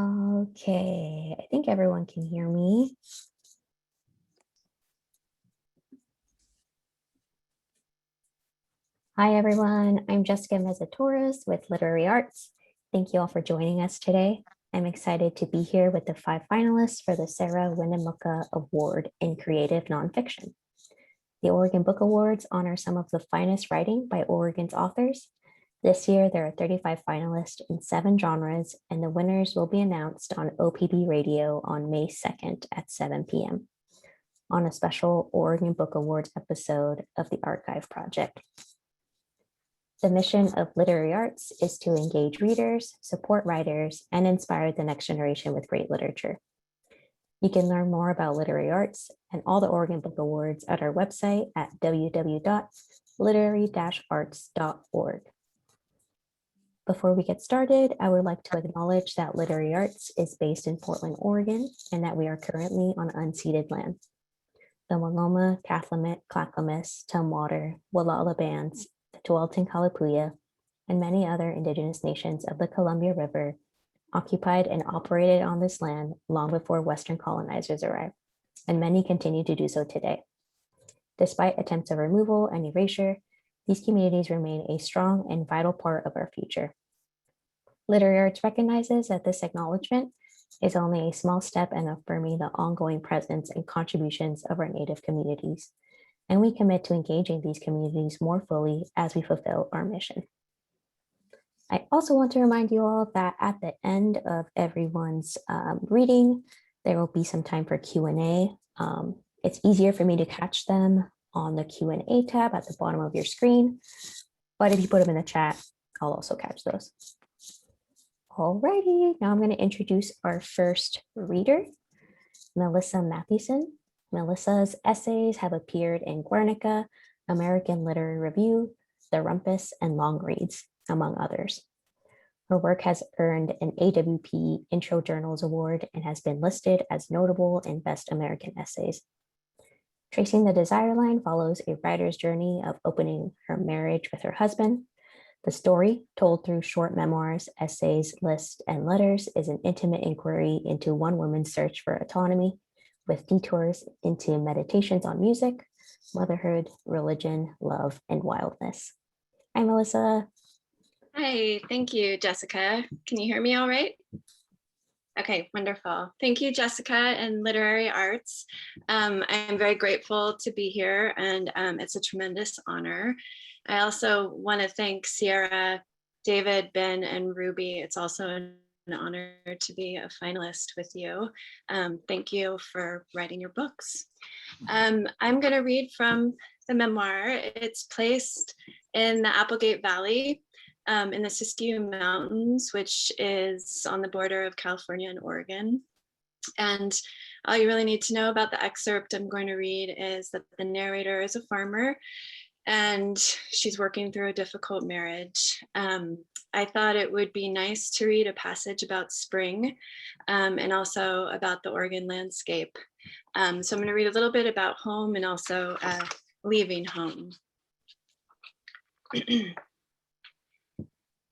Okay, I think everyone can hear me. Hi, everyone. I'm Jessica Meza-Torres with Literary Arts. Thank you all for joining us today. I'm excited to be here with the 5 finalists for the Sarah Winnemucca Award in Creative Nonfiction. The Oregon Book Awards honor some of the finest writing by Oregon's authors. This year, there are 35 finalists in 7 genres, and the winners will be announced on OPB Radio on May 2nd at 7 p.m. on a special Oregon Book Awards episode of the Archive Project. The mission of Literary Arts is to engage readers, support writers, and inspire the next generation with great literature. You can learn more about literary arts and all the Oregon Book Awards at our website at www.literary-arts.org. Before we get started, I would like to acknowledge that Literary Arts is based in Portland, Oregon, and that we are currently on unceded land. The Maloma, Cathlamet, Clackamas, Tumwater, Wallala bands, the Tualatin Kalapuya, and many other indigenous nations of the Columbia River occupied and operated on this land long before Western colonizers arrived, and many continue to do so today. Despite attempts of removal and erasure, these communities remain a strong and vital part of our future. Literary Arts recognizes that this acknowledgement is only a small step in affirming the ongoing presence and contributions of our Native communities, and we commit to engaging these communities more fully as we fulfill our mission. I also want to remind you all that at the end of everyone's reading, there will be some time for Q&A. It's easier for me to catch them on the Q&A tab at the bottom of your screen, but if you put them in the chat, I'll also catch those. Alrighty, now I'm going to introduce our first reader, Melissa Matheson. Melissa's essays have appeared in Guernica, American Literary Review, The Rumpus, and Long Reads, among others. Her work has earned an AWP Intro Journals Award and has been listed as notable in Best American Essays. Tracing the Desire Line follows a writer's journey of opening her marriage with her husband. The story, told through short memoirs, essays, lists, and letters, is an intimate inquiry into one woman's search for autonomy, with detours into meditations on music, motherhood, religion, love, and wildness. Hi, Melissa. Hi, thank you, Jessica. Can you hear me all right? Okay, wonderful. Thank you, Jessica and Literary Arts. I am very grateful to be here, and it's a tremendous honor. I also want to thank Sierra, David, Ben, and Ruby. It's also an honor to be a finalist with you. Thank you for writing your books. I'm going to read from the memoir. It's placed in the Applegate Valley, in the Siskiyou Mountains, which is on the border of California and Oregon. And all you really need to know about the excerpt I'm going to read is that the narrator is a farmer and she's working through a difficult marriage. I thought it would be nice to read a passage about spring and also about the Oregon landscape. So I'm going to read a little bit about home and also leaving home.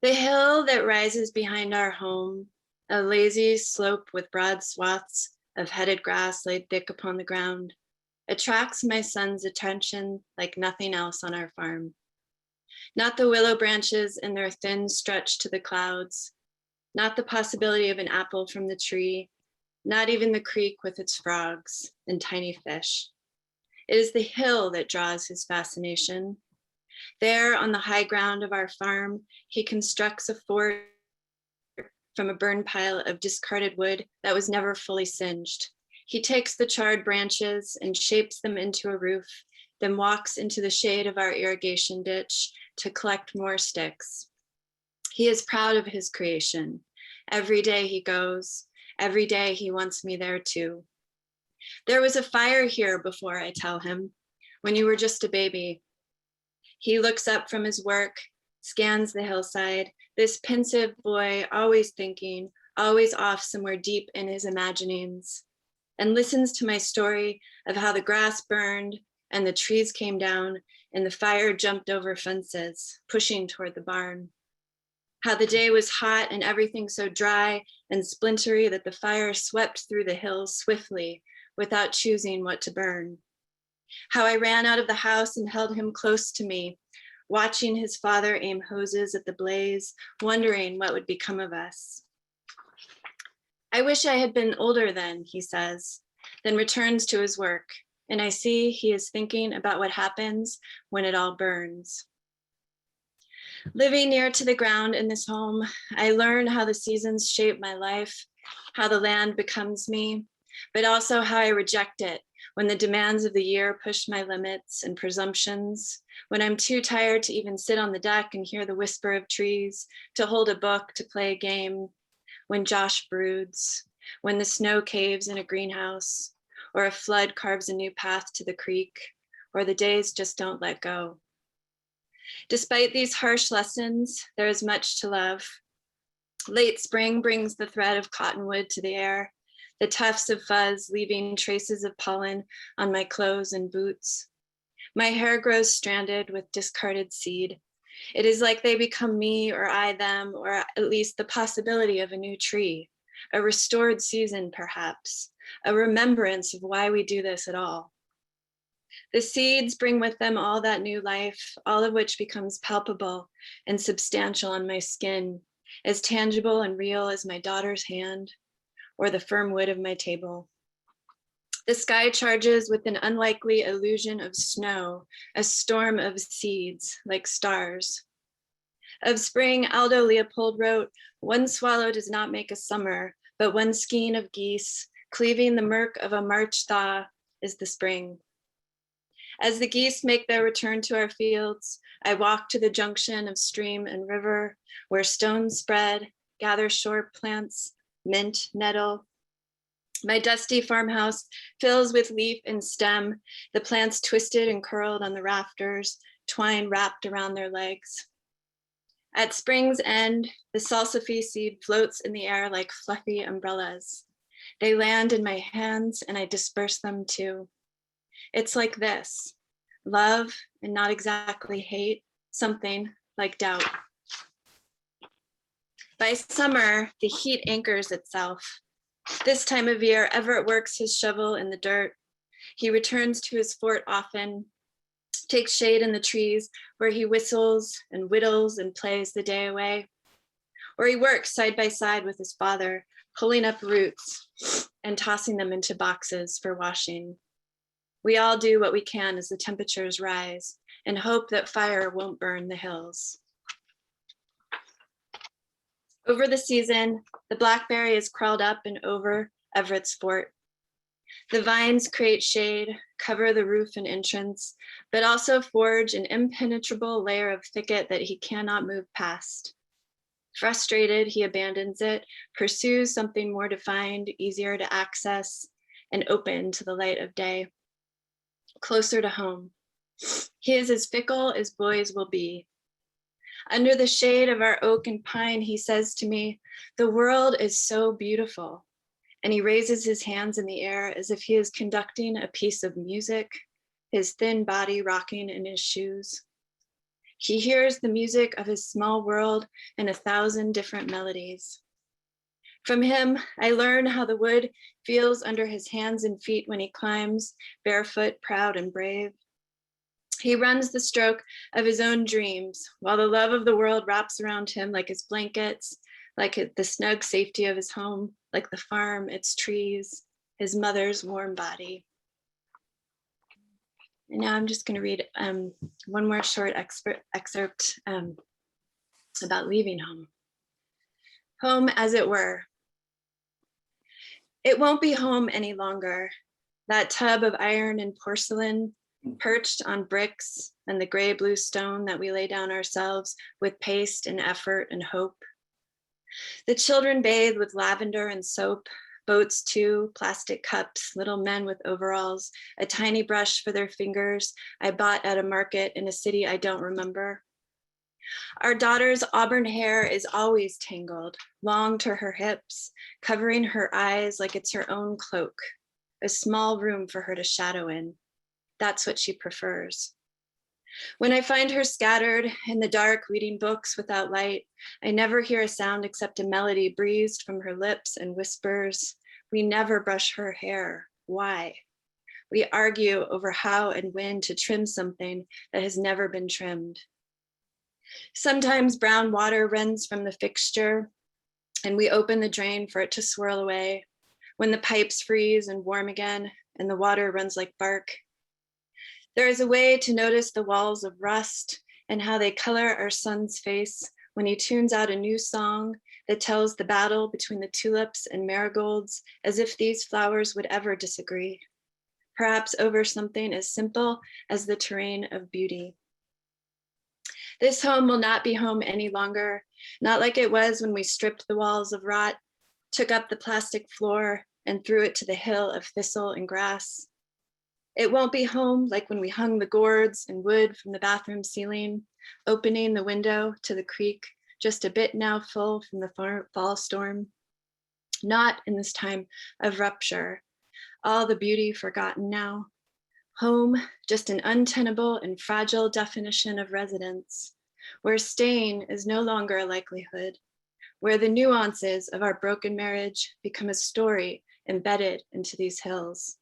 The hill that rises behind our home, a lazy slope with broad swaths of headed grass laid thick upon the ground, attracts my son's attention like nothing else on our farm. Not the willow branches in their thin stretch to the clouds, not the possibility of an apple from the tree, not even the creek with its frogs and tiny fish. It is the hill that draws his fascination. There on the high ground of our farm, he constructs a fort from a burn pile of discarded wood that was never fully singed. He takes the charred branches and shapes them into a roof, then walks into the shade of our irrigation ditch to collect more sticks. He is proud of his creation. Every day he goes, every day he wants me there too. There was a fire here before, I tell him, when you were just a baby. He looks up from his work, scans the hillside, this pensive boy, always thinking, always off somewhere deep in his imaginings, and listens to my story of how the grass burned and the trees came down and the fire jumped over fences, pushing toward the barn. how the day was hot and everything so dry and splintery that the fire swept through the hills swiftly without choosing what to burn. How I ran out of the house and held him close to me, watching his father aim hoses at the blaze, wondering what would become of us. I wish I had been older then, he says, then returns to his work, and I see he is thinking about what happens when it all burns. Living near to the ground in this home, I learn how the seasons shape my life, how the land becomes me, but also how I reject it when the demands of the year push my limits and presumptions, when I'm too tired to even sit on the deck and hear the whisper of trees, to hold a book, to play a game, when Josh broods, when the snow caves in a greenhouse, or a flood carves a new path to the creek, or the days just don't let go. Despite these harsh lessons, there is much to love. Late spring brings the thread of cottonwood to the air, the tufts of fuzz leaving traces of pollen on my clothes and boots. My hair grows stranded with discarded seed. It is like they become me or I them, or at least the possibility of a new tree, a restored season perhaps, a remembrance of why we do this at all. The seeds bring with them all that new life, all of which becomes palpable and substantial on my skin, as tangible and real as my daughter's hand or the firm wood of my table. The sky charges with an unlikely illusion of snow, a storm of seeds like stars. Of spring, Aldo Leopold wrote, "One swallow does not make a summer, but one skein of geese, cleaving the murk of a March thaw, is the spring." As the geese make their return to our fields, I walk to the junction of stream and river, where stones spread, gather shore plants, mint, nettle. My dusty farmhouse fills with leaf and stem, the plants twisted and curled on the rafters, twine wrapped around their legs. At spring's end, the salsify seed floats in the air like fluffy umbrellas. They land in my hands and I disperse them too. It's like this: love and not exactly hate, something like doubt. By summer, the heat anchors itself. This time of year, Everett works his shovel in the dirt. He returns to his fort often, takes shade in the trees where he whistles and whittles and plays the day away. Or he works side by side with his father, pulling up roots and tossing them into boxes for washing. We all do what we can as the temperatures rise and hope that fire won't burn the hills. Over the season, the blackberry is crawled up and over Everett's fort. The vines create shade, cover the roof and entrance, but also forge an impenetrable layer of thicket that he cannot move past. Frustrated, he abandons it, pursues something more defined, easier to access, and open to the light of day, closer to home. He is as fickle as boys will be. Under the shade of our oak and pine, he says to me, "The world is so beautiful." And he raises his hands in the air as if he is conducting a piece of music, his thin body rocking in his shoes. He hears the music of his small world in 1,000 different melodies. From him, I learn how the wood feels under his hands and feet when he climbs, barefoot, proud, and brave. He runs the stroke of his own dreams, while the love of the world wraps around him like his blankets, like the snug safety of his home, like the farm, its trees, his mother's warm body. And now I'm just going to read one more short excerpt about leaving home. Home as it were. It won't be home any longer. That tub of iron and porcelain, perched on bricks and the gray blue stone that we lay down ourselves with paste and effort and hope. The children bathe with lavender and soap, boats too, plastic cups, little men with overalls, a tiny brush for their fingers I bought at a market in a city I don't remember. Our daughter's auburn hair is always tangled, long to her hips, covering her eyes like it's her own cloak, a small room for her to shadow in. That's what she prefers. When I find her scattered in the dark, reading books without light, I never hear a sound except a melody breezed from her lips and whispers, "We never brush her hair. Why?" We argue over how and when to trim something that has never been trimmed. Sometimes brown water runs from the fixture, and we open the drain for it to swirl away. When the pipes freeze and warm again, and the water runs like bark. There is a way to notice the walls of rust and how they color our son's face when he tunes out a new song that tells the battle between the tulips and marigolds, as if these flowers would ever disagree, perhaps over something as simple as the terrain of beauty. This home will not be home any longer, not like it was when we stripped the walls of rot, took up the plastic floor, and threw it to the hill of thistle and grass. It won't be home like when we hung the gourds and wood from the bathroom ceiling, opening the window to the creek, just a bit now full from the fall storm. Not in this time of rupture, all the beauty forgotten now. Home, just an untenable and fragile definition of residence, where staying is no longer a likelihood, where the nuances of our broken marriage become a story embedded into these hills.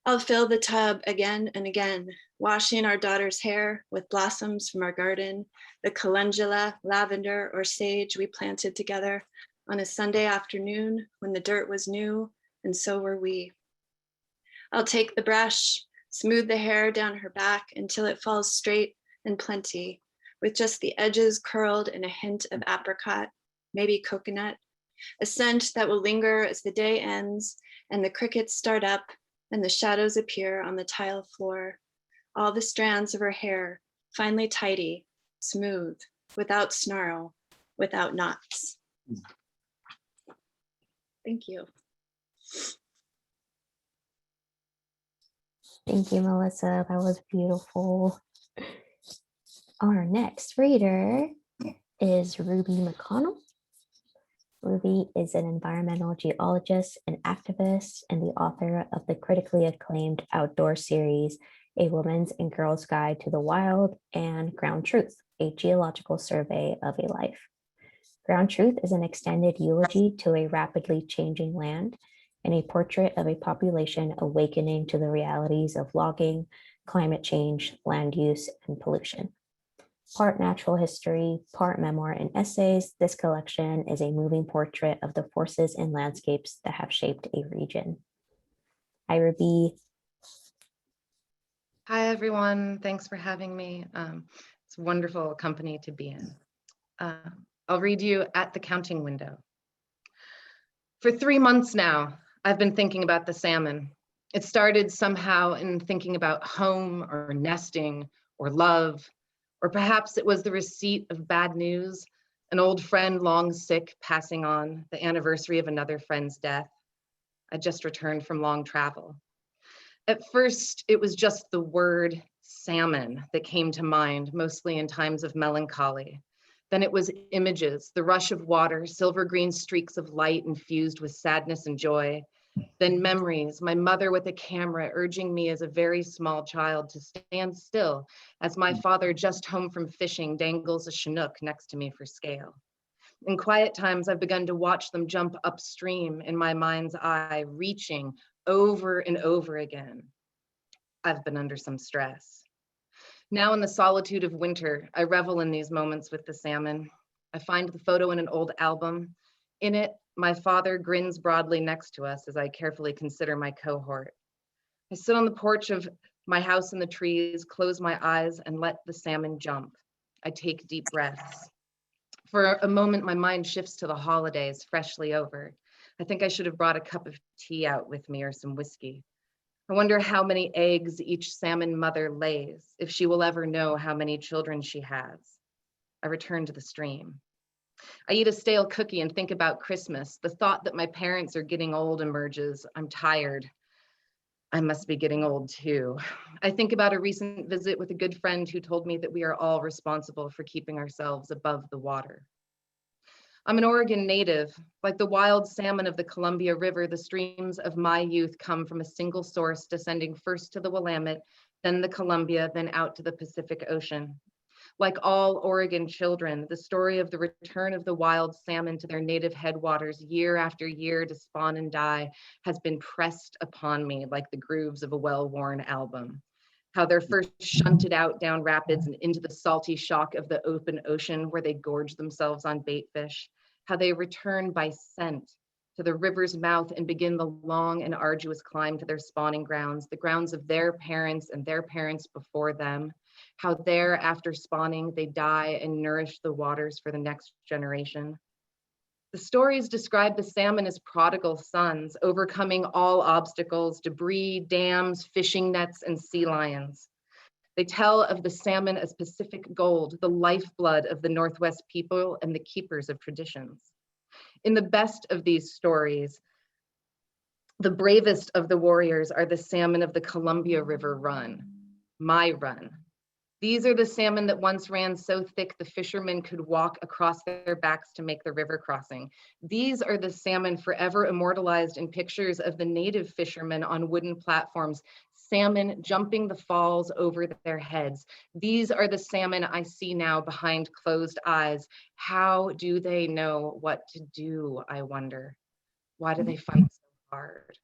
I'll fill the tub again and again, washing our daughter's hair with blossoms from our garden, the calendula, lavender, or sage we planted together on a Sunday afternoon when the dirt was new, and so were we. I'll take the brush, smooth the hair down her back until it falls straight and plenty, with just the edges curled and a hint of apricot, maybe coconut, a scent that will linger as the day ends and the crickets start up and the shadows appear on the tile floor. All the strands of her hair, finely tidy, smooth, without snarl, without knots. Thank you. Thank you, Melissa. That was beautiful. Our next reader is Ruby McConnell. Ruby is an environmental geologist and activist and the author of the critically acclaimed outdoor series, A Woman's and Girl's Guide to the Wild, and Ground Truth, a geological survey of a life. Ground Truth is an extended eulogy to a rapidly changing land and a portrait of a population awakening to the realities of logging, climate change, land use, and pollution. Part natural history, part memoir and essays, this collection is a moving portrait of the forces and landscapes that have shaped a region. Hi, Ruby. Hi, everyone. Thanks for having me. It's a wonderful company to be in. I'll read you At the Counting Window. For 3 months now, I've been thinking about the salmon. It started somehow in thinking about home or nesting or love, or perhaps it was the receipt of bad news, an old friend long sick passing on, the anniversary of another friend's death. I just returned from long travel. At first, it was just the word salmon that came to mind, mostly in times of melancholy. Then it was images, the rush of water, silver green streaks of light infused with sadness and joy. Then memories, my mother with a camera urging me as a very small child to stand still as my father, just home from fishing, dangles a Chinook next to me for scale. In quiet times, I've begun to watch them jump upstream in my mind's eye, reaching over and over again. I've been under some stress. Now in the solitude of winter, I revel in these moments with the salmon. I find the photo in an old album. In it, my father grins broadly next to us as I carefully consider my cohort. I sit on the porch of my house in the trees, close my eyes, and let the salmon jump. I take deep breaths. For a moment, my mind shifts to the holidays, freshly over. I think I should have brought a cup of tea out with me or some whiskey. I wonder how many eggs each salmon mother lays, if she will ever know how many children she has. I return to the stream. I eat a stale cookie and think about Christmas. The thought that my parents are getting old emerges. I'm tired. I must be getting old too. I think about a recent visit with a good friend who told me that we are all responsible for keeping ourselves above the water. I'm an Oregon native. Like the wild salmon of the Columbia River, the streams of my youth come from a single source descending first to the Willamette, then the Columbia, then out to the Pacific Ocean. Like all Oregon children, the story of the return of the wild salmon to their native headwaters year after year to spawn and die has been pressed upon me like the grooves of a well-worn album. How they're first shunted out down rapids and into the salty shock of the open ocean where they gorge themselves on bait fish. How they return by scent to the river's mouth and begin the long and arduous climb to their spawning grounds, the grounds of their parents and their parents before them. How there, after spawning, they die and nourish the waters for the next generation. The stories describe the salmon as prodigal sons, overcoming all obstacles, debris, dams, fishing nets, and sea lions. They tell of the salmon as Pacific gold, the lifeblood of the Northwest people and the keepers of traditions. In the best of these stories, the bravest of the warriors are the salmon of the Columbia River Run, my run. These are the salmon that once ran so thick the fishermen could walk across their backs to make the river crossing. These are the salmon forever immortalized in pictures of the native fishermen on wooden platforms, salmon jumping the falls over their heads. These are the salmon I see now behind closed eyes. How do they know what to do, I wonder? Why do they fight so hard?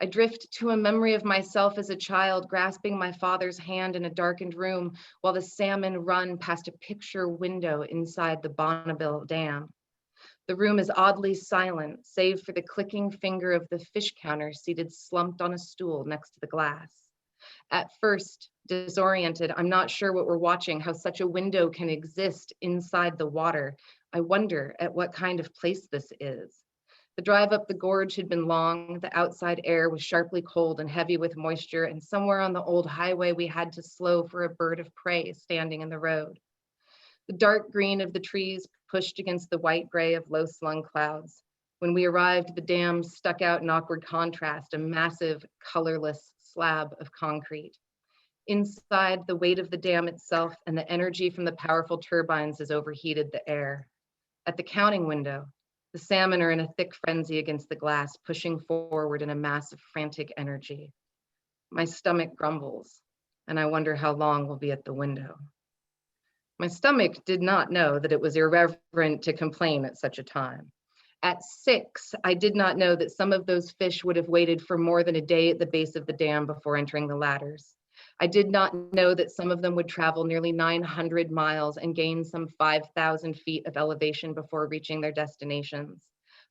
I drift to a memory of myself as a child grasping my father's hand in a darkened room while the salmon run past a picture window inside the Bonneville Dam. The room is oddly silent, save for the clicking finger of the fish counter seated slumped on a stool next to the glass. At first, disoriented, I'm not sure what we're watching, how such a window can exist inside the water. I wonder at what kind of place this is. The drive up the gorge had been long, the outside air was sharply cold and heavy with moisture, and somewhere on the old highway we had to slow for a bird of prey standing in the road. The dark green of the trees pushed against the white gray of low-slung clouds. When we arrived, the dam stuck out in awkward contrast, a massive, colorless slab of concrete. Inside, the weight of the dam itself and the energy from the powerful turbines has overheated the air. At the counting window, the salmon are in a thick frenzy against the glass, pushing forward in a mass of frantic energy. My stomach grumbles, and I wonder how long we'll be at the window. My stomach did not know that it was irreverent to complain at such a time. At 6, I did not know that some of those fish would have waited for more than a day at the base of the dam before entering the ladders. I did not know that some of them would travel nearly 900 miles and gain some 5,000 feet of elevation before reaching their destinations.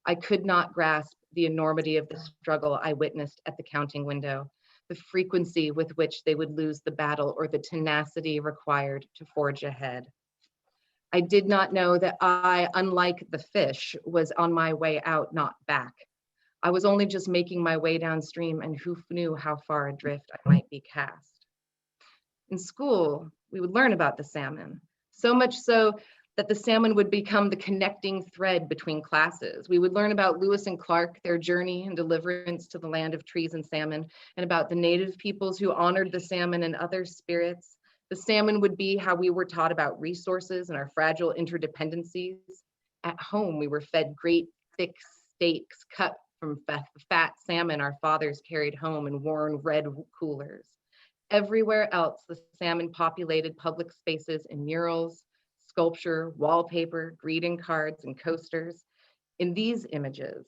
I could not grasp the enormity of the struggle I witnessed at the counting window, the frequency with which they would lose the battle or the tenacity required to forge ahead. I did not know that I, unlike the fish, was on my way out, not back. I was only just making my way downstream, and who knew how far adrift I might be cast. In school, we would learn about the salmon, so much so that the salmon would become the connecting thread between classes. We would learn about Lewis and Clark, their journey and deliverance to the land of trees and salmon, and about the native peoples who honored the salmon and other spirits. The salmon would be how we were taught about resources and our fragile interdependencies. At home, we were fed great thick steaks cut from fat salmon our fathers carried home in worn red coolers. Everywhere else, the salmon populated public spaces in murals, sculpture, wallpaper, greeting cards, and coasters. In these images,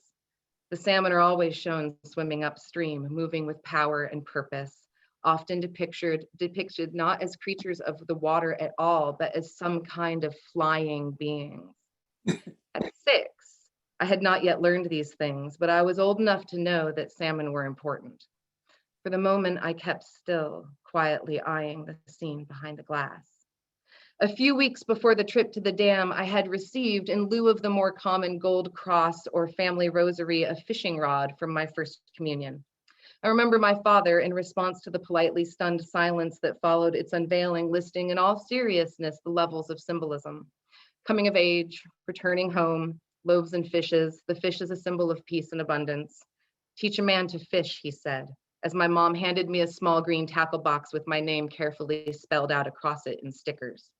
the salmon are always shown swimming upstream, moving with power and purpose, often depicted not as creatures of the water at all, but as some kind of flying beings. At 6, I had not yet learned these things, but I was old enough to know that salmon were important. For the moment, I kept still, quietly eyeing the scene behind the glass. A few weeks before the trip to the dam, I had received, in lieu of the more common gold cross or family rosary, a fishing rod from my first communion. I remember my father, in response to the politely stunned silence that followed its unveiling, listing in all seriousness the levels of symbolism. Coming of age, returning home, loaves and fishes, the fish is a symbol of peace and abundance. Teach a man to fish, he said, as my mom handed me a small green tackle box with my name carefully spelled out across it in stickers.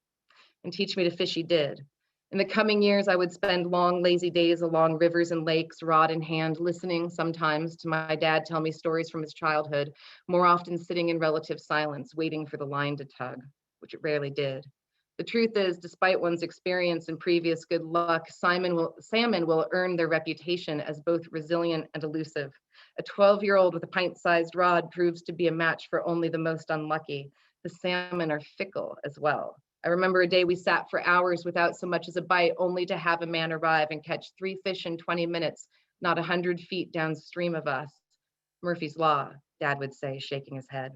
And teach me to fish he did. In the coming years, I would spend long, lazy days along rivers and lakes, rod in hand, listening sometimes to my dad tell me stories from his childhood, more often sitting in relative silence, waiting for the line to tug, which it rarely did. The truth is, despite one's experience and previous good luck, salmon will earn their reputation as both resilient and elusive. A 12-year-old with a pint-sized rod proves to be a match for only the most unlucky. The salmon are fickle as well. I remember a day we sat for hours without so much as a bite, only to have a man arrive and catch 3 fish in 20 minutes, not 100 feet downstream of us. Murphy's Law, Dad would say, shaking his head.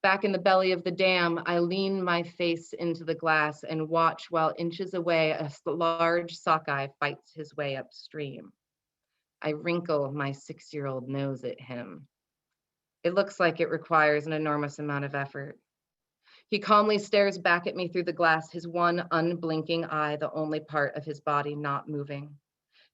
Back in the belly of the dam, I lean my face into the glass and watch while inches away a large sockeye fights his way upstream. I wrinkle my 6-year-old nose at him. It looks like it requires an enormous amount of effort. He calmly stares back at me through the glass, his one unblinking eye, the only part of his body not moving.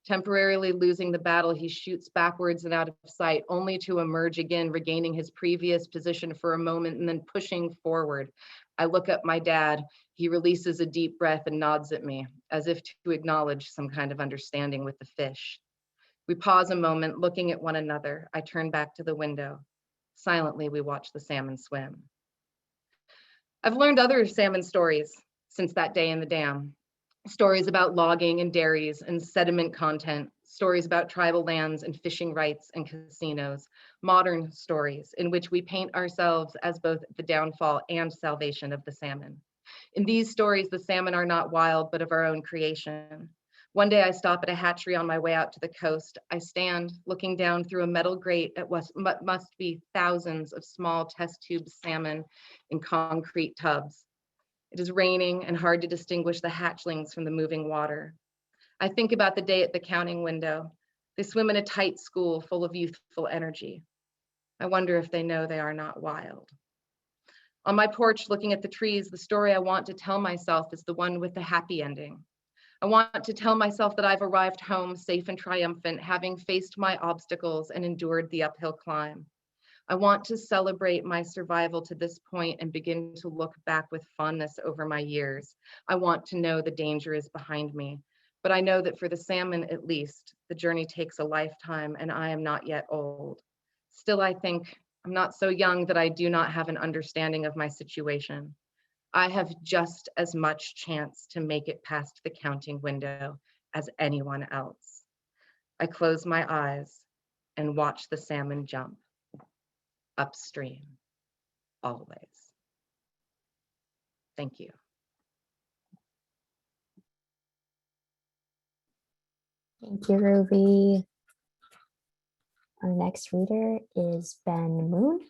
Temporarily losing the battle, he shoots backwards and out of sight, only to emerge again, regaining his previous position for a moment and then pushing forward. I look at my dad. He releases a deep breath and nods at me, as if to acknowledge some kind of understanding with the fish. We pause a moment, looking at one another. I turn back to the window. Silently, we watch the salmon swim. I've learned other salmon stories since that day in the dam. Stories about logging and dairies and sediment content, stories about tribal lands and fishing rights and casinos, modern stories in which we paint ourselves as both the downfall and salvation of the salmon. In these stories, the salmon are not wild, but of our own creation. One day I stop at a hatchery on my way out to the coast. I stand looking down through a metal grate at what must be thousands of small test tube salmon in concrete tubs. It is raining and hard to distinguish the hatchlings from the moving water. I think about the day at the counting window. They swim in a tight school full of youthful energy. I wonder if they know they are not wild. On my porch, looking at the trees, the story I want to tell myself is the one with the happy ending. I want to tell myself that I've arrived home safe and triumphant, having faced my obstacles and endured the uphill climb. I want to celebrate my survival to this point and begin to look back with fondness over my years. I want to know the danger is behind me, but I know that for the salmon at least, the journey takes a lifetime and I am not yet old. Still, I think I'm not so young that I do not have an understanding of my situation. I have just as much chance to make it past the counting window as anyone else. I close my eyes and watch the salmon jump upstream, always. Thank you. Thank you, Ruby. Our next reader is Ben Moon.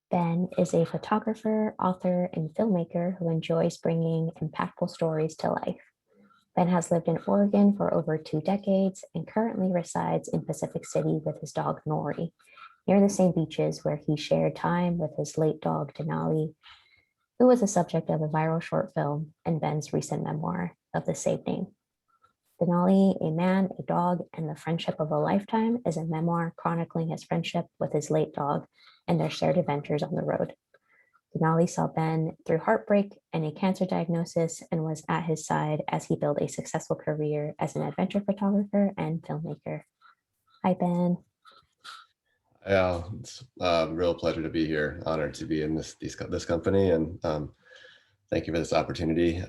Ben is a photographer, author, and filmmaker who enjoys bringing impactful stories to life. Ben has lived in Oregon for over 2 decades and currently resides in Pacific City with his dog Nori, near the same beaches where he shared time with his late dog Denali, who was the subject of a viral short film and Ben's recent memoir of the same name. Denali, A Man, a Dog, and the Friendship of a Lifetime is a memoir chronicling his friendship with his late dog and their shared adventures on the road. Denali saw Ben through heartbreak and a cancer diagnosis and was at his side as he built a successful career as an adventure photographer and filmmaker. Hi, Ben. Yeah, it's a real pleasure to be here. Honored to be in this company, and thank you for this opportunity.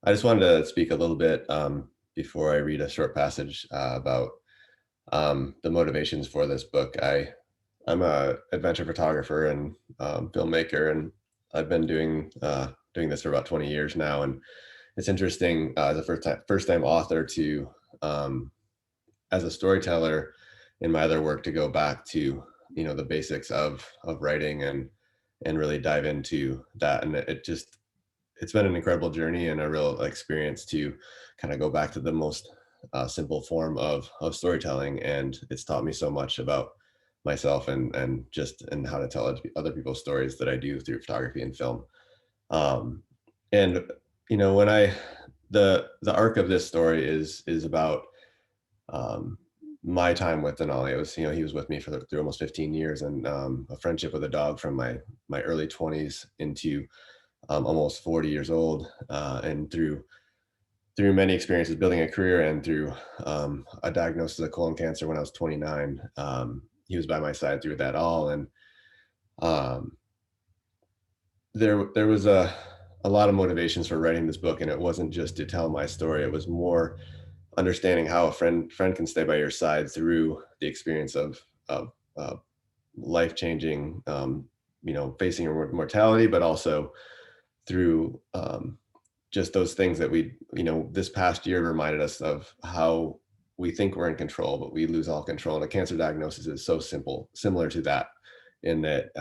I just wanted to speak a little bit before I read a short passage about the motivations for this book. I'm a adventure photographer and filmmaker, and I've been doing this for about 20 years now. And it's interesting as a first time author to as a storyteller in my other work to go back to the basics of writing and really dive into that. And it's been an incredible journey and a real experience to kind of go back to the most simple form of storytelling. And it's taught me so much about myself and how to tell other people's stories that I do through photography and film. And when the arc of this story is about my time with Denali. It was, he was with me through almost 15 years, and a friendship with a dog from my early 20s into almost 40 years old, and through many experiences building a career and through a diagnosis of colon cancer when I was 29. He was by my side through that all. And there was a lot of motivations for writing this book, and it wasn't just to tell my story. It was more understanding how a friend can stay by your side through the experience of life-changing, facing your mortality, but also through just those things that this past year reminded us of how we think we're in control, but we lose all control. And a cancer diagnosis is so similar to that, in that,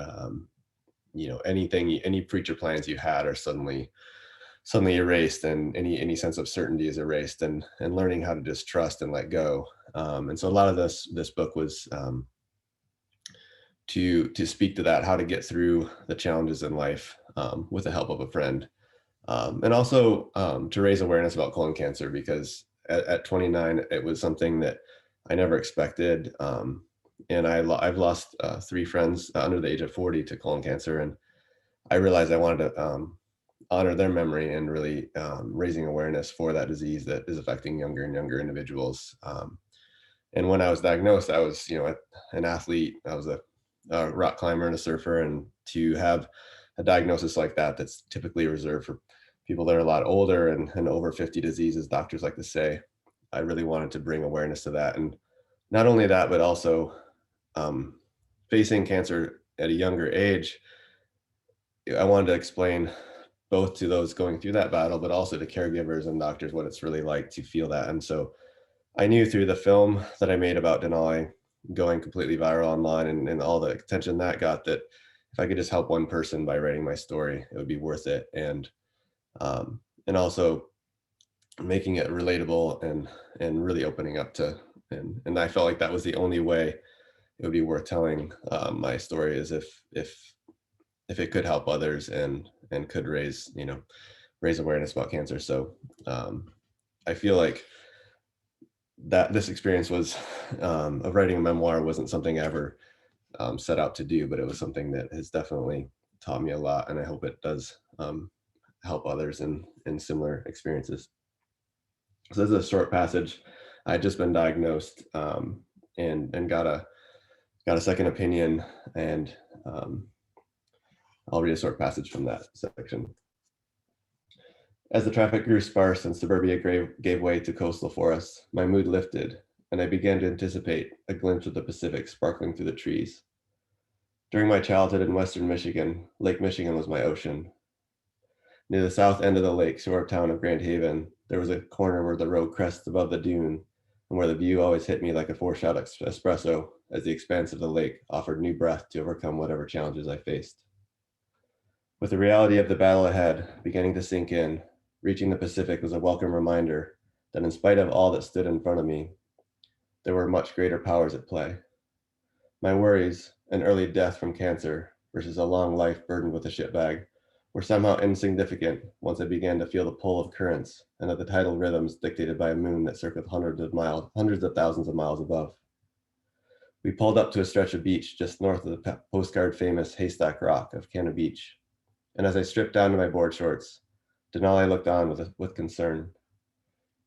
any future plans you had are suddenly erased, and any sense of certainty is erased, and learning how to just trust and let go. And so a lot of this book was to speak to that, how to get through the challenges in life with the help of a friend. And also to raise awareness about colon cancer, because at 29, it was something that I never expected. And I've lost 3 friends under the age of 40 to colon cancer. And I realized I wanted to honor their memory and really raising awareness for that disease that is affecting younger and younger individuals. And when I was diagnosed, I was, an athlete. I was a rock climber and a surfer. And to have a diagnosis like that, that's typically reserved for people that are a lot older and over 50 diseases, doctors like to say, I really wanted to bring awareness to that. And not only that, but also facing cancer at a younger age, I wanted to explain both to those going through that battle, but also to caregivers and doctors what it's really like to feel that. And so I knew through the film that I made about Denali going completely viral online and all the attention that got, that if I could just help one person by writing my story, it would be worth it. And also making it relatable and really opening up to, and I felt like that was the only way it would be worth telling my story, is if it could help others and could raise awareness about cancer. So I feel like that this experience was of writing a memoir wasn't something I ever set out to do, but it was something that has definitely taught me a lot, and I hope it does help others in similar experiences. So this is a short passage. I had just been diagnosed and got a second opinion, and I'll read a short passage from that section. As the traffic grew sparse and suburbia gave way to coastal forests, my mood lifted, and I began to anticipate a glimpse of the Pacific sparkling through the trees. During my childhood in western Michigan, Lake Michigan was my ocean. Near the south end of the lake shore town of Grand Haven, there was a corner where the road crests above the dune, and where the view always hit me like a 4-shot espresso as the expanse of the lake offered new breath to overcome whatever challenges I faced. With the reality of the battle ahead beginning to sink in, reaching the Pacific was a welcome reminder that in spite of all that stood in front of me, there were much greater powers at play. My worries, an early death from cancer versus a long life burdened with a shitbag, were somehow insignificant once I began to feel the pull of currents and of the tidal rhythms dictated by a moon that circled hundreds of thousands of miles above. We pulled up to a stretch of beach just north of the postcard famous Haystack Rock of Canna Beach, and as I stripped down to my board shorts, Denali looked on with concern.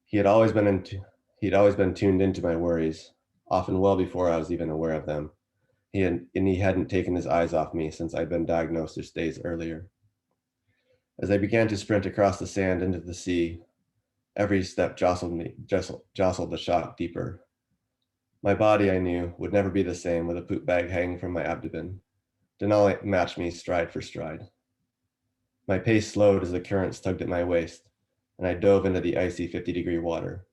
He'd always been tuned into my worries, often well before I was even aware of them. He hadn't taken his eyes off me since I'd been diagnosed just days earlier. As I began to sprint across the sand into the sea, every step jostled the shock deeper. My body, I knew, would never be the same with a poop bag hanging from my abdomen. Denali matched me stride for stride. My pace slowed as the currents tugged at my waist, and I dove into the icy 50-degree water.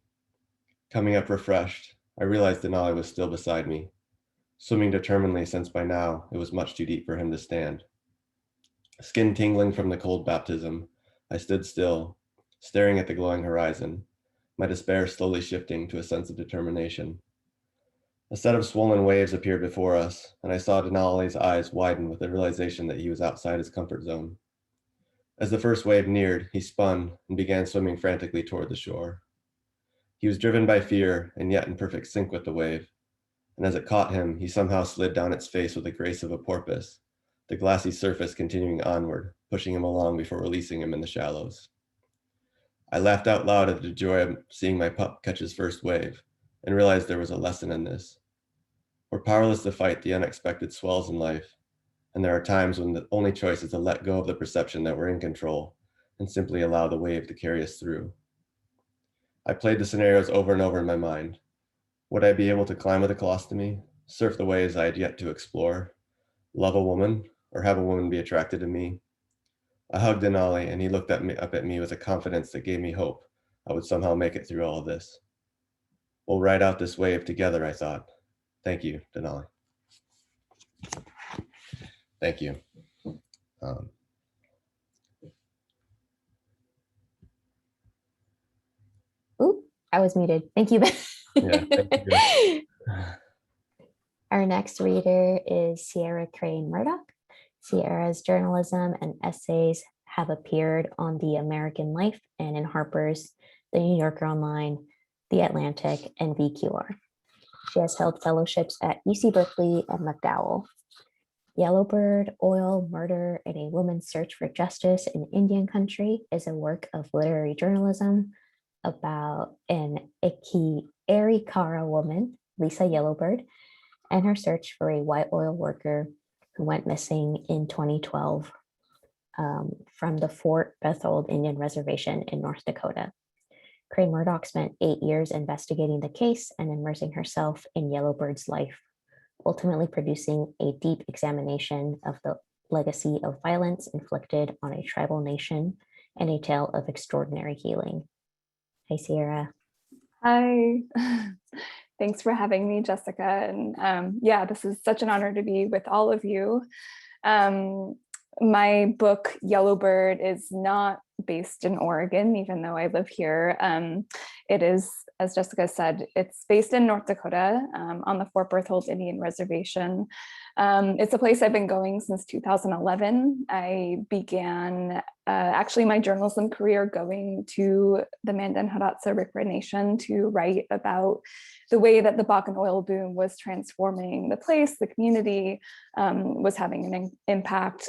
Coming up refreshed, I realized Denali was still beside me, swimming determinedly since by now it was much too deep for him to stand. Skin tingling from the cold baptism, I stood still, staring at the glowing horizon, my despair slowly shifting to a sense of determination. A set of swollen waves appeared before us, and I saw Denali's eyes widen with the realization that he was outside his comfort zone. As the first wave neared, he spun and began swimming frantically toward the shore. He was driven by fear and yet in perfect sync with the wave, and as it caught him, he somehow slid down its face with the grace of a porpoise, the glassy surface continuing onward, pushing him along before releasing him in the shallows. I laughed out loud at the joy of seeing my pup catch his first wave and realized there was a lesson in this. We're powerless to fight the unexpected swells in life, and there are times when the only choice is to let go of the perception that we're in control and simply allow the wave to carry us through. I played the scenarios over and over in my mind. Would I be able to climb with a colostomy, surf the waves I had yet to explore, love a woman, or have a woman be attracted to me? I hugged Denali, and he looked up at me with a confidence that gave me hope I would somehow make it through all of this. We'll ride out this wave together, I thought. Thank you, Denali. Thank you. Oop, I was muted. Thank you, Ben. Yeah, thank you. Our next reader is Sierra Crain Murdoch. Sierra's journalism and essays have appeared on The American Life and in Harper's, The New Yorker Online, The Atlantic, and VQR. She has held fellowships at UC Berkeley and McDowell. Yellowbird, Oil, Murder, and a Woman's Search for Justice in Indian Country is a work of literary journalism about an Arikara woman, Lisa Yellowbird, and her search for a white oil worker who went missing in 2012 from the Fort Berthold Indian Reservation in North Dakota. Crain Murdoch spent 8 years investigating the case and immersing herself in Yellowbird's life, ultimately producing a deep examination of the legacy of violence inflicted on a tribal nation and a tale of extraordinary healing. Hi, Sierra. Hi. Thanks for having me, Jessica. And yeah, this is such an honor to be with all of you. My book, Yellowbird, is not based in Oregon, even though I live here. It is, as Jessica said, it's based in North Dakota on the Fort Berthold Indian Reservation. It's a place I've been going since 2011. I began actually my journalism career going to the Mandan Hidatsa Rikra Nation to write about the way that the Bakken oil boom was transforming the place, the community, was having an impact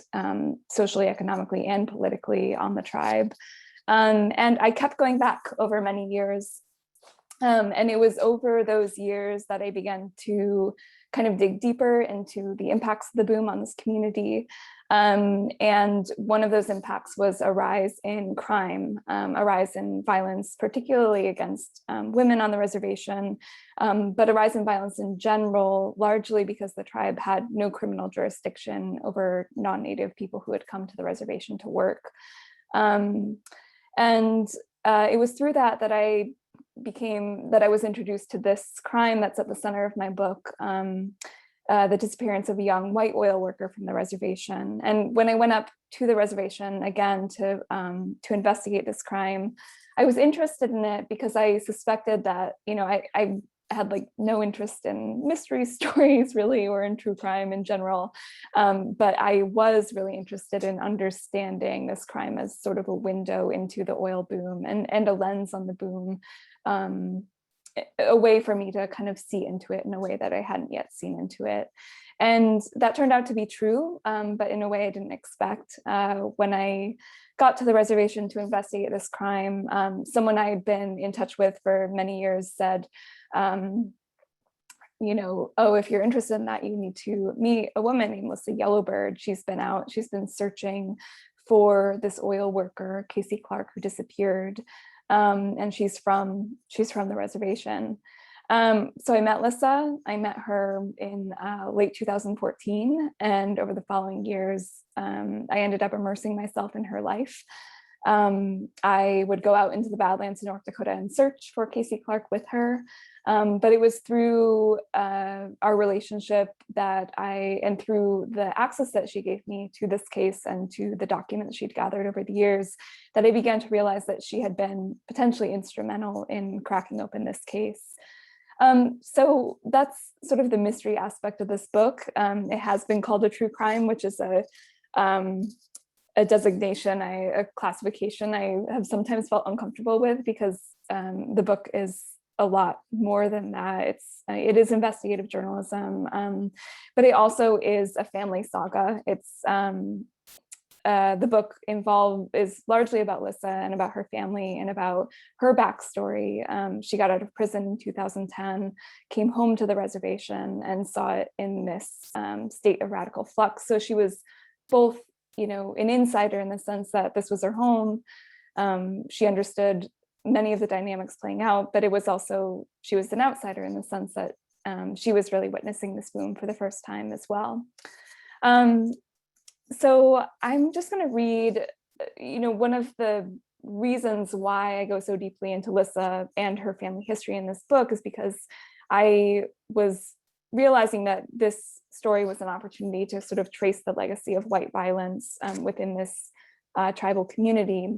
socially, economically, and politically on the tribe. And I kept going back over many years. And it was over those years that I began to kind of dig deeper into the impacts of the boom on this community. And one of those impacts was a rise in crime, a rise in violence, particularly against women on the reservation, but a rise in violence in general, largely because the tribe had no criminal jurisdiction over non-Native people who had come to the reservation to work. And it was through that I was introduced to this crime that's at the center of my book, the disappearance of a young white oil worker from the reservation. And when I went up to the reservation again to investigate this crime, I was interested in it because I suspected that, I had like no interest in mystery stories really, or in true crime in general. But I was really interested in understanding this crime as sort of a window into the oil boom and a lens on the boom, a way for me to kind of see into it in a way that I hadn't yet seen into it. And that turned out to be true, but in a way I didn't expect. When I got to the reservation to investigate this crime, someone I had been in touch with for many years said, oh, if you're interested in that, you need to meet a woman named Lisa Yellowbird. She's been searching for this oil worker, Casey Clark, who disappeared. And she's from the reservation. So I met Lisa. I met her in late 2014, and over the following years, I ended up immersing myself in her life. I would go out into the Badlands in North Dakota and search for Casey Clark with her. But it was through our relationship and through the access that she gave me to this case and to the documents she'd gathered over the years, that I began to realize that she had been potentially instrumental in cracking open this case. So that's sort of the mystery aspect of this book. It has been called a true crime, which is a designation, a classification I have sometimes felt uncomfortable with, because the book is a lot more than that. It is investigative journalism, but it also is a family saga. It's the book is largely about Lissa and about her family and about her backstory. She got out of prison in 2010, came home to the reservation and saw it in this state of radical flux. So she was both, an insider in the sense that this was her home. She understood many of the dynamics playing out, but it was also, she was an outsider in the sense that she was really witnessing this boom for the first time as well. So I'm just going to read, one of the reasons why I go so deeply into Lissa and her family history in this book is because I was realizing that this story was an opportunity to sort of trace the legacy of white violence within this tribal community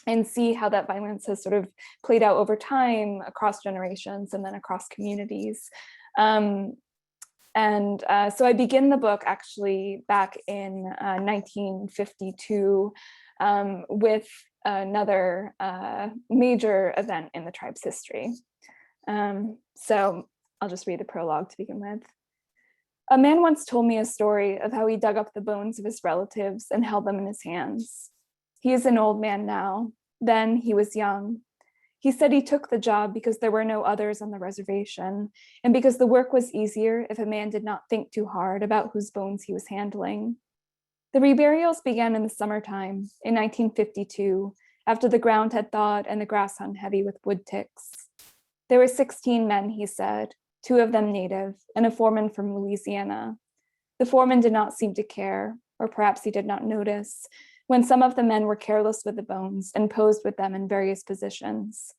and see how that violence has sort of played out over time across generations and then across communities. So I begin the book actually back in 1952 with another major event in the tribe's history. So I'll just read the prologue to begin with. A man once told me a story of how he dug up the bones of his relatives and held them in his hands. He is an old man now. Then he was young. He said he took the job because there were no others on the reservation and because the work was easier if a man did not think too hard about whose bones he was handling. The reburials began in the summertime in 1952, after the ground had thawed and the grass hung heavy with wood ticks. There were 16 men, he said, 2 of them native, and a foreman from Louisiana. The foreman did not seem to care, or perhaps he did not notice, when some of the men were careless with the bones and posed with them in various positions.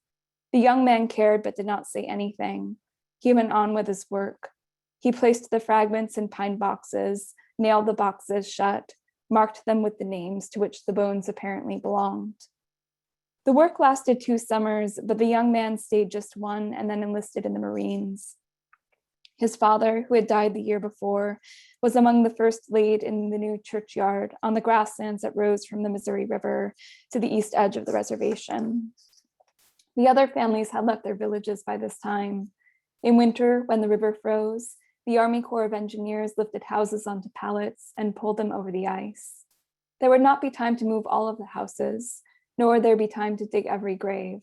The young man cared but did not say anything. He went on with his work. He placed the fragments in pine boxes, nailed the boxes shut, marked them with the names to which the bones apparently belonged. The work lasted 2 summers, but the young man stayed just 1 and then enlisted in the Marines. His father, who had died the year before, was among the first laid in the new churchyard on the grasslands that rose from the Missouri River to the east edge of the reservation. The other families had left their villages by this time. In winter, when the river froze, the Army Corps of Engineers lifted houses onto pallets and pulled them over the ice. There would not be time to move all of the houses, nor would there be time to dig every grave.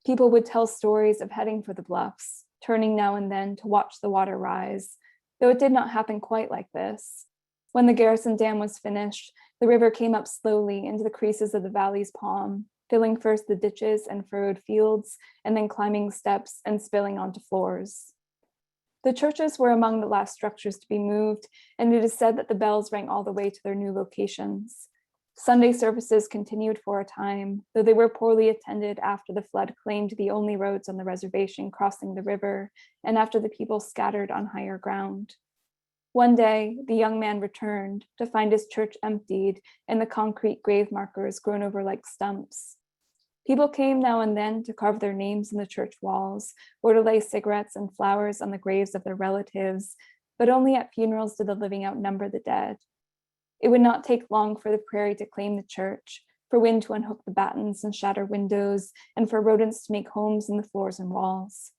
People would tell stories of heading for the bluffs, turning now and then to watch the water rise, though it did not happen quite like this. When the Garrison Dam was finished, the river came up slowly into the creases of the valley's palm, filling first the ditches and furrowed fields, and then climbing steps and spilling onto floors. The churches were among the last structures to be moved, and it is said that the bells rang all the way to their new locations. Sunday services continued for a time, though they were poorly attended after the flood claimed the only roads on the reservation crossing the river, and after the people scattered on higher ground. One day, the young man returned to find his church emptied and the concrete grave markers grown over like stumps. People came now and then to carve their names in the church walls or to lay cigarettes and flowers on the graves of their relatives, but only at funerals did the living outnumber the dead. It would not take long for the prairie to claim the church, for wind to unhook the battens and shatter windows, and for rodents to make homes in the floors and walls.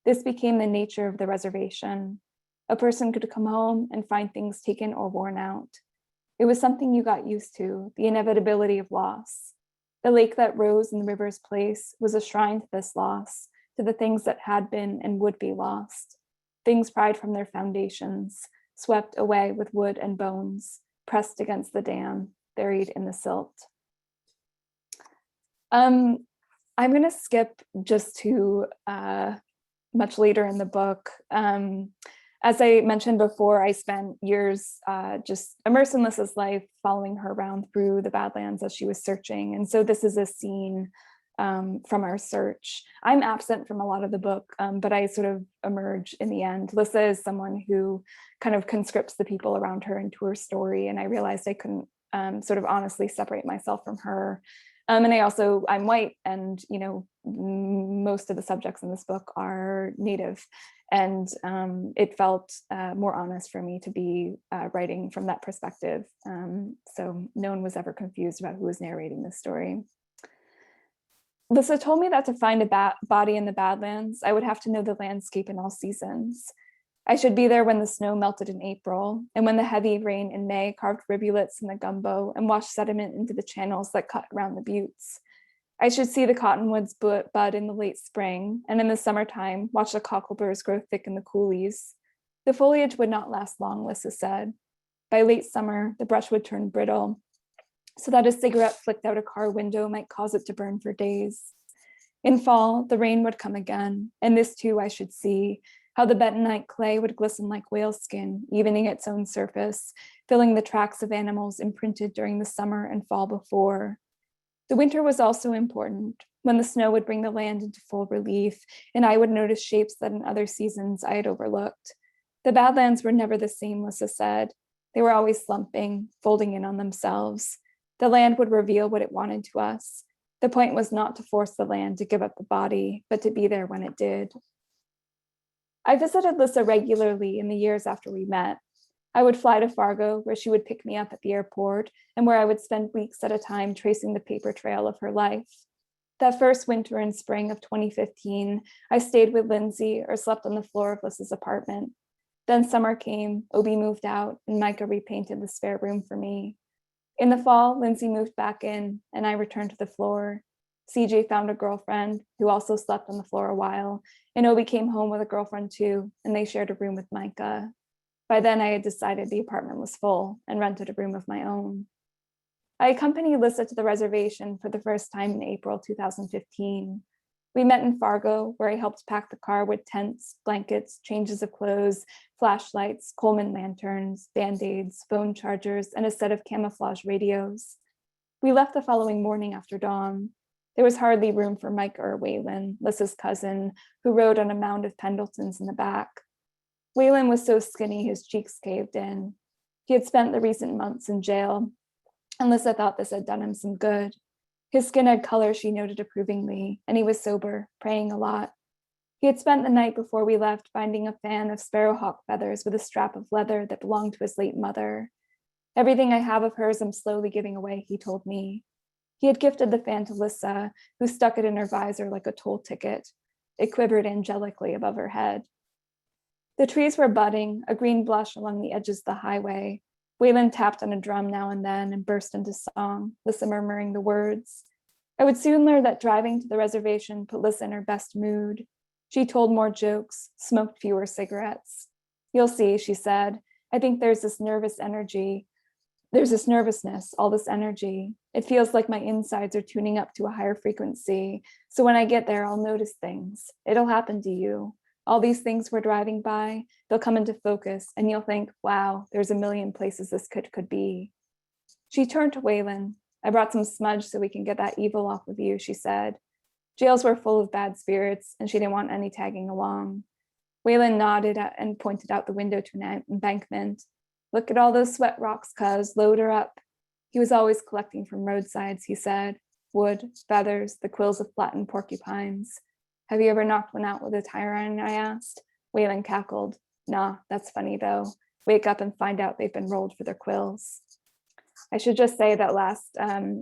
This became the nature of the reservation. A person could come home and find things taken or worn out. It was something you got used to, the inevitability of loss. The lake that rose in the river's place was a shrine to this loss, to the things that had been and would be lost. Things pried from their foundations, swept away with wood and bones, pressed against the dam, buried in the silt. I'm going to skip just to much later in the book. As I mentioned before, I spent years just immersed in Lissa's life, following her around through the Badlands as she was searching. And so this is a scene from our search. I'm absent from a lot of the book, but I sort of emerge in the end. Lissa is someone who kind of conscripts the people around her into her story. And I realized I couldn't sort of honestly separate myself from her. And I'm white, and most of the subjects in this book are Native. And it felt more honest for me to be writing from that perspective. So no one was ever confused about who was narrating this story. Lissa told me that to find a body in the Badlands, I would have to know the landscape in all seasons. I should be there when the snow melted in April, and when the heavy rain in May carved rivulets in the gumbo and washed sediment into the channels that cut around the buttes. I should see the cottonwoods bud in the late spring, and in the summertime, watch the cockleburs grow thick in the coulees. The foliage would not last long, Lissa said. By late summer, the brush would turn brittle, so that a cigarette flicked out a car window might cause it to burn for days. In fall, the rain would come again, and this too I should see, how the bentonite clay would glisten like whale skin, evening its own surface, filling the tracks of animals imprinted during the summer and fall before. The winter was also important, when the snow would bring the land into full relief, and I would notice shapes that in other seasons I had overlooked. The Badlands were never the same, Lissa said. They were always slumping, folding in on themselves. The land would reveal what it wanted to us. The point was not to force the land to give up the body, but to be there when it did. I visited Lissa regularly in the years after we met. I would fly to Fargo, where she would pick me up at the airport, and where I would spend weeks at a time tracing the paper trail of her life. That first winter and spring of 2015, I stayed with Lindsay or slept on the floor of Lissa's apartment. Then summer came, Obi moved out, and Micah repainted the spare room for me. In the fall, Lindsay moved back in, and I returned to the floor. CJ found a girlfriend who also slept on the floor a while, and Obi came home with a girlfriend too, and they shared a room with Micah. By then, I had decided the apartment was full and rented a room of my own. I accompanied Lissa to the reservation for the first time in April 2015. We met in Fargo, where I helped pack the car with tents, blankets, changes of clothes, flashlights, Coleman lanterns, Band-Aids, phone chargers, and a set of camouflage radios. We left the following morning after dawn. There was hardly room for Mike or Waylon, Lissa's cousin, who rode on a mound of Pendletons in the back. Waylon was so skinny his cheeks caved in. He had spent the recent months in jail, and Lissa thought this had done him some good. His skin had color, she noted approvingly, and he was sober, praying a lot. He had spent the night before we left binding a fan of sparrowhawk feathers with a strap of leather that belonged to his late mother. Everything I have of hers I'm slowly giving away, he told me. He had gifted the fan to Lissa, who stuck it in her visor like a toll ticket. It quivered angelically above her head. The trees were budding, a green blush along the edges of the highway. Waylon tapped on a drum now and then and burst into song, Lissa murmuring the words. I would soon learn that driving to the reservation put Lissa in her best mood. She told more jokes, smoked fewer cigarettes. You'll see, she said. I think there's this nervousness, all this energy. It feels like my insides are tuning up to a higher frequency. So when I get there, I'll notice things. It'll happen to you. All these things we're driving by, they'll come into focus and you'll think, wow, there's a million places this could be. She turned to Waylon. I brought some smudge so we can get that evil off of you, she said. Jails were full of bad spirits and she didn't want any tagging along. Waylon nodded and pointed out the window to an embankment. Look at all those sweat rocks, cuz, load her up. He was always collecting from roadsides, he said. Wood, feathers, the quills of flattened porcupines. Have you ever knocked one out with a tire iron, I asked. Waylon cackled. Nah, that's funny though. Wake up and find out they've been rolled for their quills. I should just say that last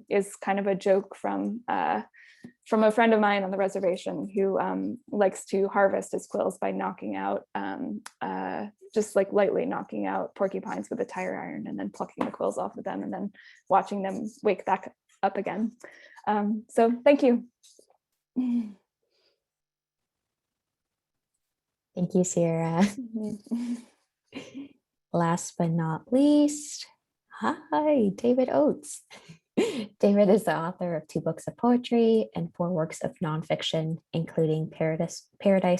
is kind of a joke from a friend of mine on the reservation who likes to harvest his quills by knocking out, just like lightly knocking out porcupines with a tire iron and then plucking the quills off of them and then watching them wake back up again. So thank you. Thank you, Sierra. Last but not least, hi, David Oates. David is the author of 2 books of poetry and 4 works of nonfiction, including Paradise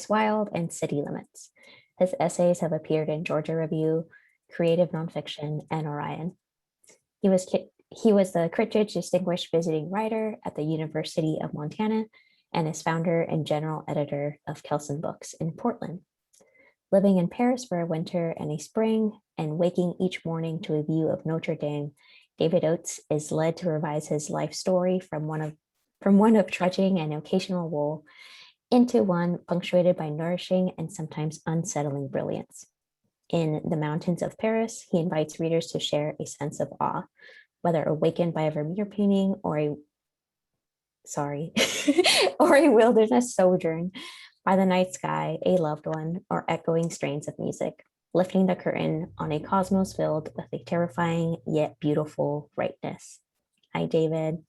Wild and City Limits. His essays have appeared in Georgia Review, Creative Nonfiction, and Orion. He was the Kittredge Distinguished Visiting Writer at the University of Montana and is founder and general editor of Kelson Books in Portland. Living in Paris for a winter and a spring and waking each morning to a view of Notre Dame, David Oates is led to revise his life story from one of trudging and occasional woe into one punctuated by nourishing and sometimes unsettling brilliance. In The Mountains of Paris, he invites readers to share a sense of awe, whether awakened by a Vermeer painting or a wilderness sojourn. By the night sky, a loved one, or echoing strains of music, lifting the curtain on a cosmos filled with a terrifying yet beautiful brightness. Hi, David.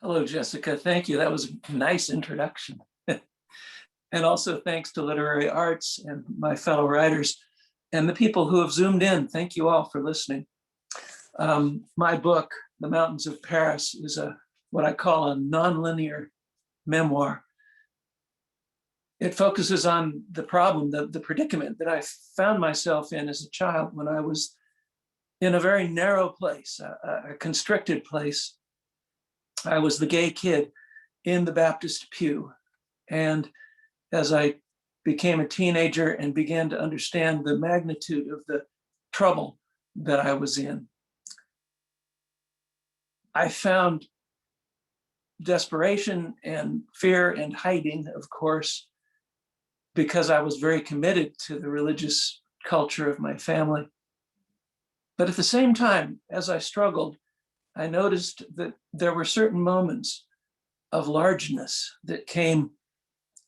Hello, Jessica. Thank you. That was a nice introduction. And also thanks to Literary Arts and my fellow writers and the people who have zoomed in. Thank you all for listening. My book, The Mountains of Paris, is what I call a nonlinear memoir. It focuses on the problem, the predicament that I found myself in as a child when I was in a very narrow place, a constricted place. I was the gay kid in the Baptist pew. And as I became a teenager and began to understand the magnitude of the trouble that I was in, I found desperation and fear and hiding, of course, because I was very committed to the religious culture of my family. But at the same time, as I struggled, I noticed that there were certain moments of largeness that came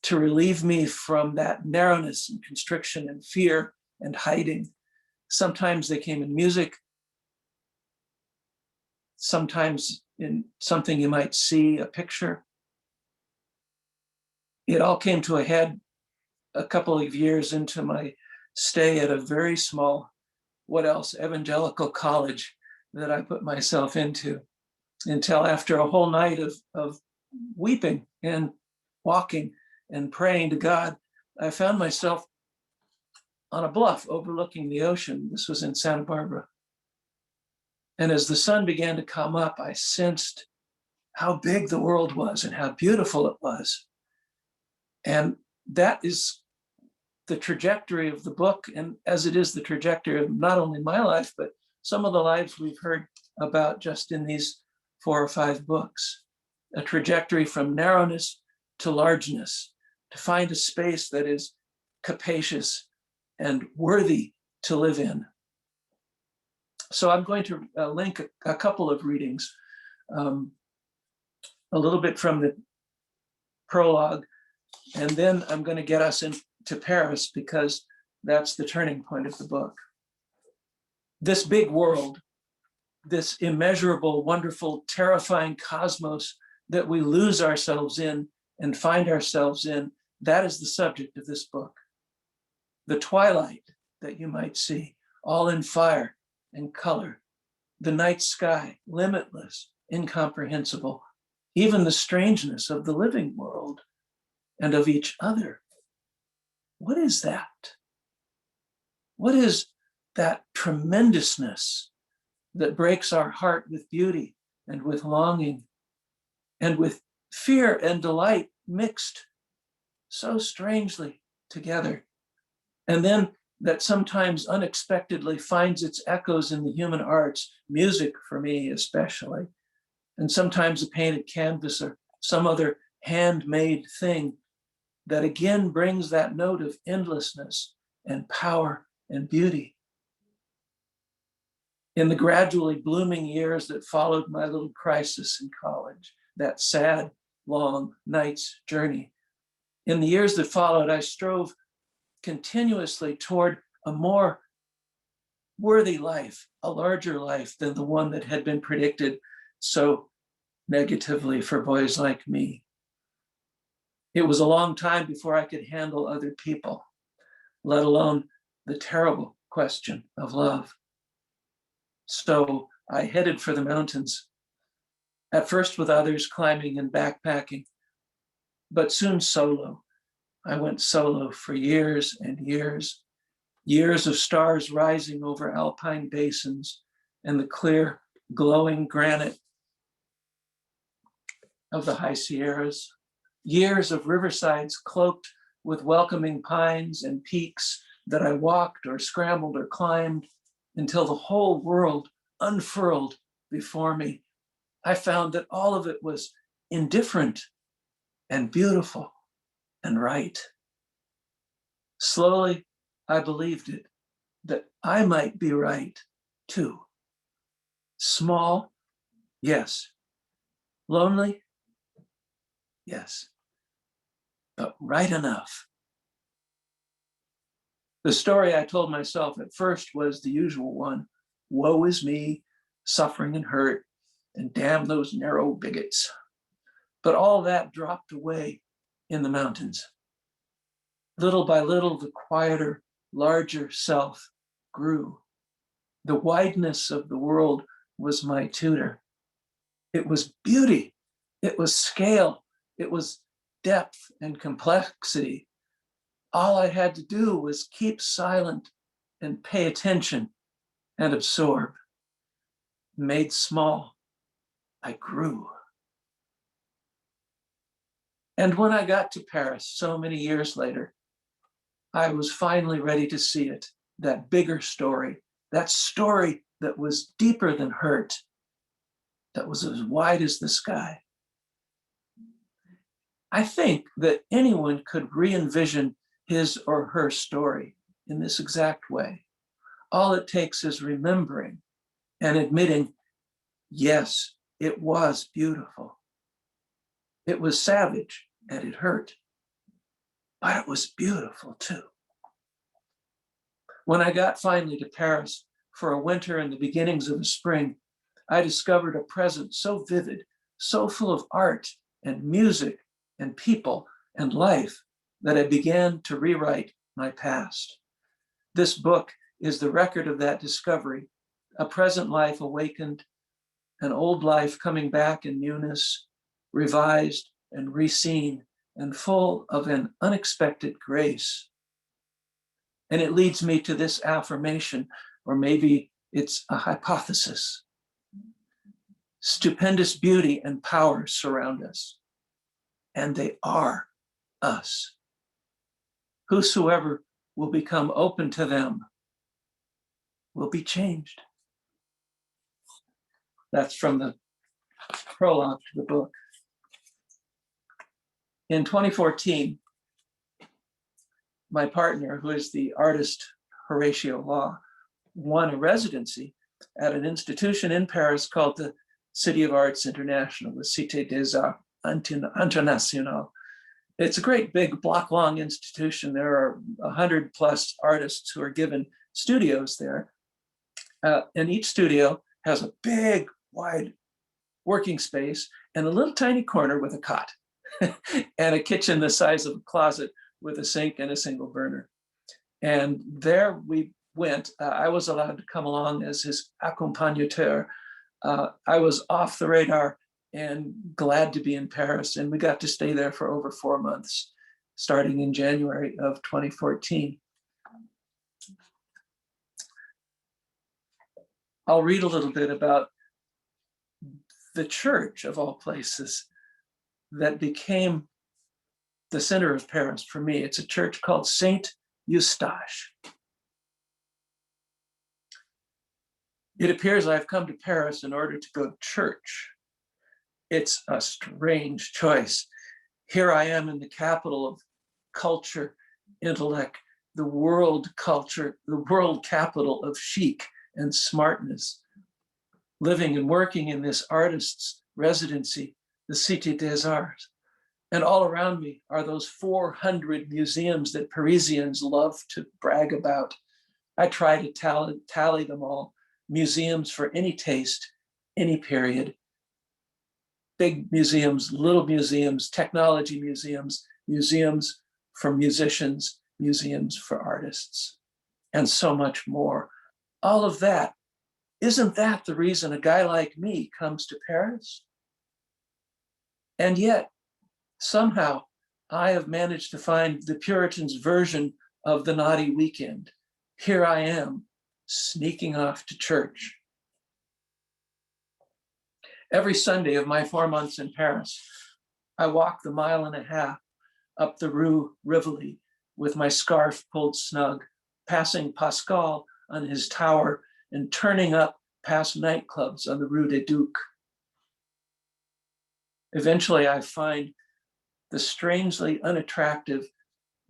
to relieve me from that narrowness and constriction and fear and hiding. Sometimes they came in music, sometimes in something you might see, a picture. It all came to a head a couple of years into my stay at a very small, evangelical college that I put myself into, until after a whole night of weeping and walking and praying to God, I found myself on a bluff overlooking the ocean. This was in Santa Barbara. And as the sun began to come up, I sensed how big the world was and how beautiful it was. And that is the trajectory of the book, and as it is the trajectory of not only my life, but some of the lives we've heard about just in these 4 or 5 books. A trajectory from narrowness to largeness, to find a space that is capacious and worthy to live in. So I'm going to link a couple of readings, a little bit from the prologue, and then I'm going to get us into Paris, because that's the turning point of the book. This big world, this immeasurable, wonderful, terrifying cosmos that we lose ourselves in and find ourselves in, that is the subject of this book. The twilight that you might see, all in fire and color, the night sky, limitless, incomprehensible, even the strangeness of the living world and of each other. What is that? What is that tremendousness that breaks our heart with beauty and with longing and with fear and delight mixed so strangely together? And then that sometimes unexpectedly finds its echoes in the human arts, music for me especially, and sometimes a painted canvas or some other handmade thing that again brings that note of endlessness and power and beauty. In the gradually blooming years that followed my little crisis in college, that sad, long night's journey, in the years that followed, I strove continuously toward a more worthy life, a larger life than the one that had been predicted so negatively for boys like me. It was a long time before I could handle other people, let alone the terrible question of love. So I headed for the mountains, at first with others climbing and backpacking, but soon solo. I went solo for years and years, years of stars rising over alpine basins and the clear, glowing granite of the high Sierras, years of riversides cloaked with welcoming pines and peaks that I walked or scrambled or climbed until the whole world unfurled before me. I found that all of it was indifferent and beautiful and right. Slowly, I believed it, that I might be right too. Small, yes. Lonely, yes. but right enough. The story I told myself at first was the usual one. Woe is me, suffering and hurt, and damn those narrow bigots. But all that dropped away in the mountains. Little by little, the quieter, larger self grew. The wideness of the world was my tutor. It was beauty, it was scale, it was depth and complexity. All I had to do was keep silent and pay attention and absorb. Made small, I grew. And when I got to Paris so many years later, I was finally ready to see it, that bigger story, that story that was deeper than hurt, that was as wide as the sky. I think that anyone could re-envision his or her story in this exact way. All it takes is remembering and admitting, yes, it was beautiful. It was savage and it hurt, but it was beautiful too. When I got finally to Paris for a winter and the beginnings of the spring, I discovered a present so vivid, so full of art and music and people and life that I began to rewrite my past. This book is the record of that discovery, a present life awakened, an old life coming back in newness, revised and re-seen and full of an unexpected grace. And it leads me to this affirmation, or maybe it's a hypothesis. Stupendous beauty and power surround us, and they are us. Whosoever will become open to them will be changed. That's from the prologue to the book. In 2014, my partner, who is the artist Horatio Law, won a residency at an institution in Paris called the City of Arts International, the Cité des Arts International. It's a great big block-long institution. There are 100 plus artists who are given studios there. And each studio has a big, wide working space and a little tiny corner with a cot and a kitchen the size of a closet with a sink and a single burner. And there we went. I was allowed to come along as his accompagnateur. I was off the radar and glad to be in Paris. And we got to stay there for over 4 months, starting in January of 2014. I'll read a little bit about the church of all places that became the center of Paris for me. It's a church called Saint Eustache. It appears I've come to Paris in order to go to church. It's a strange choice. Here I am in the capital of culture, intellect, the world culture, the world capital of chic and smartness, living and working in this artist's residency, the Cité des Arts. And all around me are those 400 museums that Parisians love to brag about. I try to tally them all. Museums for any taste, any period. Big museums, little museums, technology museums, museums for musicians, museums for artists, and so much more. All of that, isn't that the reason a guy like me comes to Paris? And yet, somehow, I have managed to find the Puritans' version of the naughty weekend. Here I am, sneaking off to church. Every Sunday of my 4 months in Paris, I walk the 1.5 miles up the Rue Rivoli with my scarf pulled snug, passing Pascal on his tower and turning up past nightclubs on the Rue des Ducs. Eventually, I find the strangely unattractive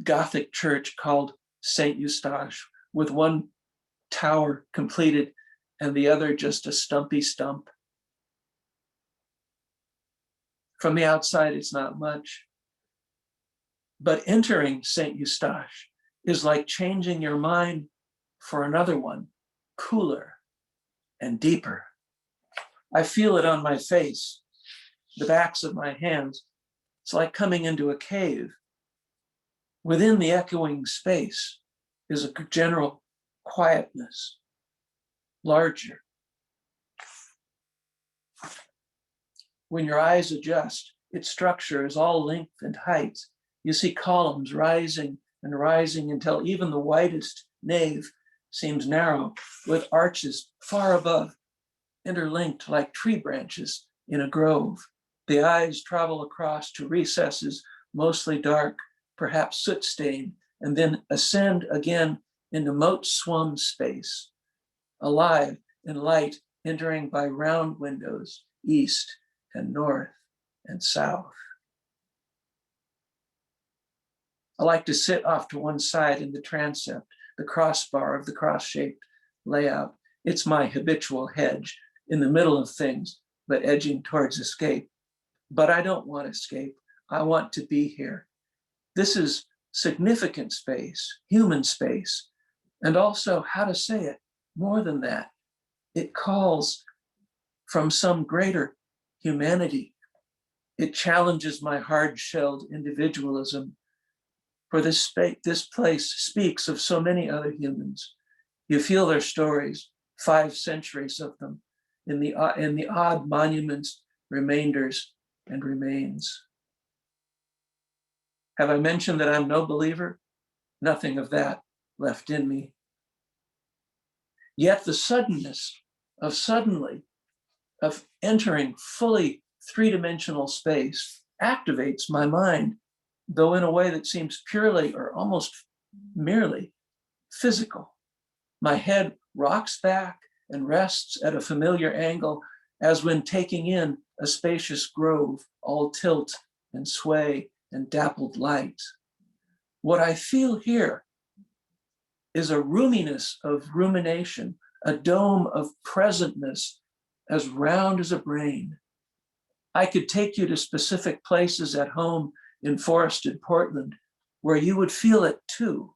Gothic church called Saint Eustache, with one tower completed and the other just a stumpy stump. From the outside, it's not much. But entering St. Eustache is like changing your mind for another one, cooler and deeper. I feel it on my face, the backs of my hands. It's like coming into a cave. Within the echoing space is a general quietness, larger. When your eyes adjust, its structure is all length and height. You see columns rising and rising until even the widest nave seems narrow, with arches far above, interlinked like tree branches in a grove. The eyes travel across to recesses, mostly dark, perhaps soot-stained, and then ascend again into moat-swum space, alive in light entering by round windows, east and north and south. I like to sit off to one side in the transept, the crossbar of the cross-shaped layout. It's my habitual hedge in the middle of things, but edging towards escape. But I don't want escape. I want to be here. This is significant space, human space, and also, how to say it, more than that. It calls from some greater humanity. It challenges my hard-shelled individualism. For this place speaks of so many other humans. You feel their stories, 5 centuries of them, in the odd monuments, remainders, and remains. Have I mentioned that I'm no believer? Nothing of that left in me. Yet the suddenness of suddenly, of entering fully 3-dimensional space activates my mind, though in a way that seems purely or almost merely physical. My head rocks back and rests at a familiar angle, as when taking in a spacious grove, all tilt and sway and dappled light. What I feel here is a roominess of rumination, a dome of presentness as round as a brain. I could take you to specific places at home in forested Portland where you would feel it too,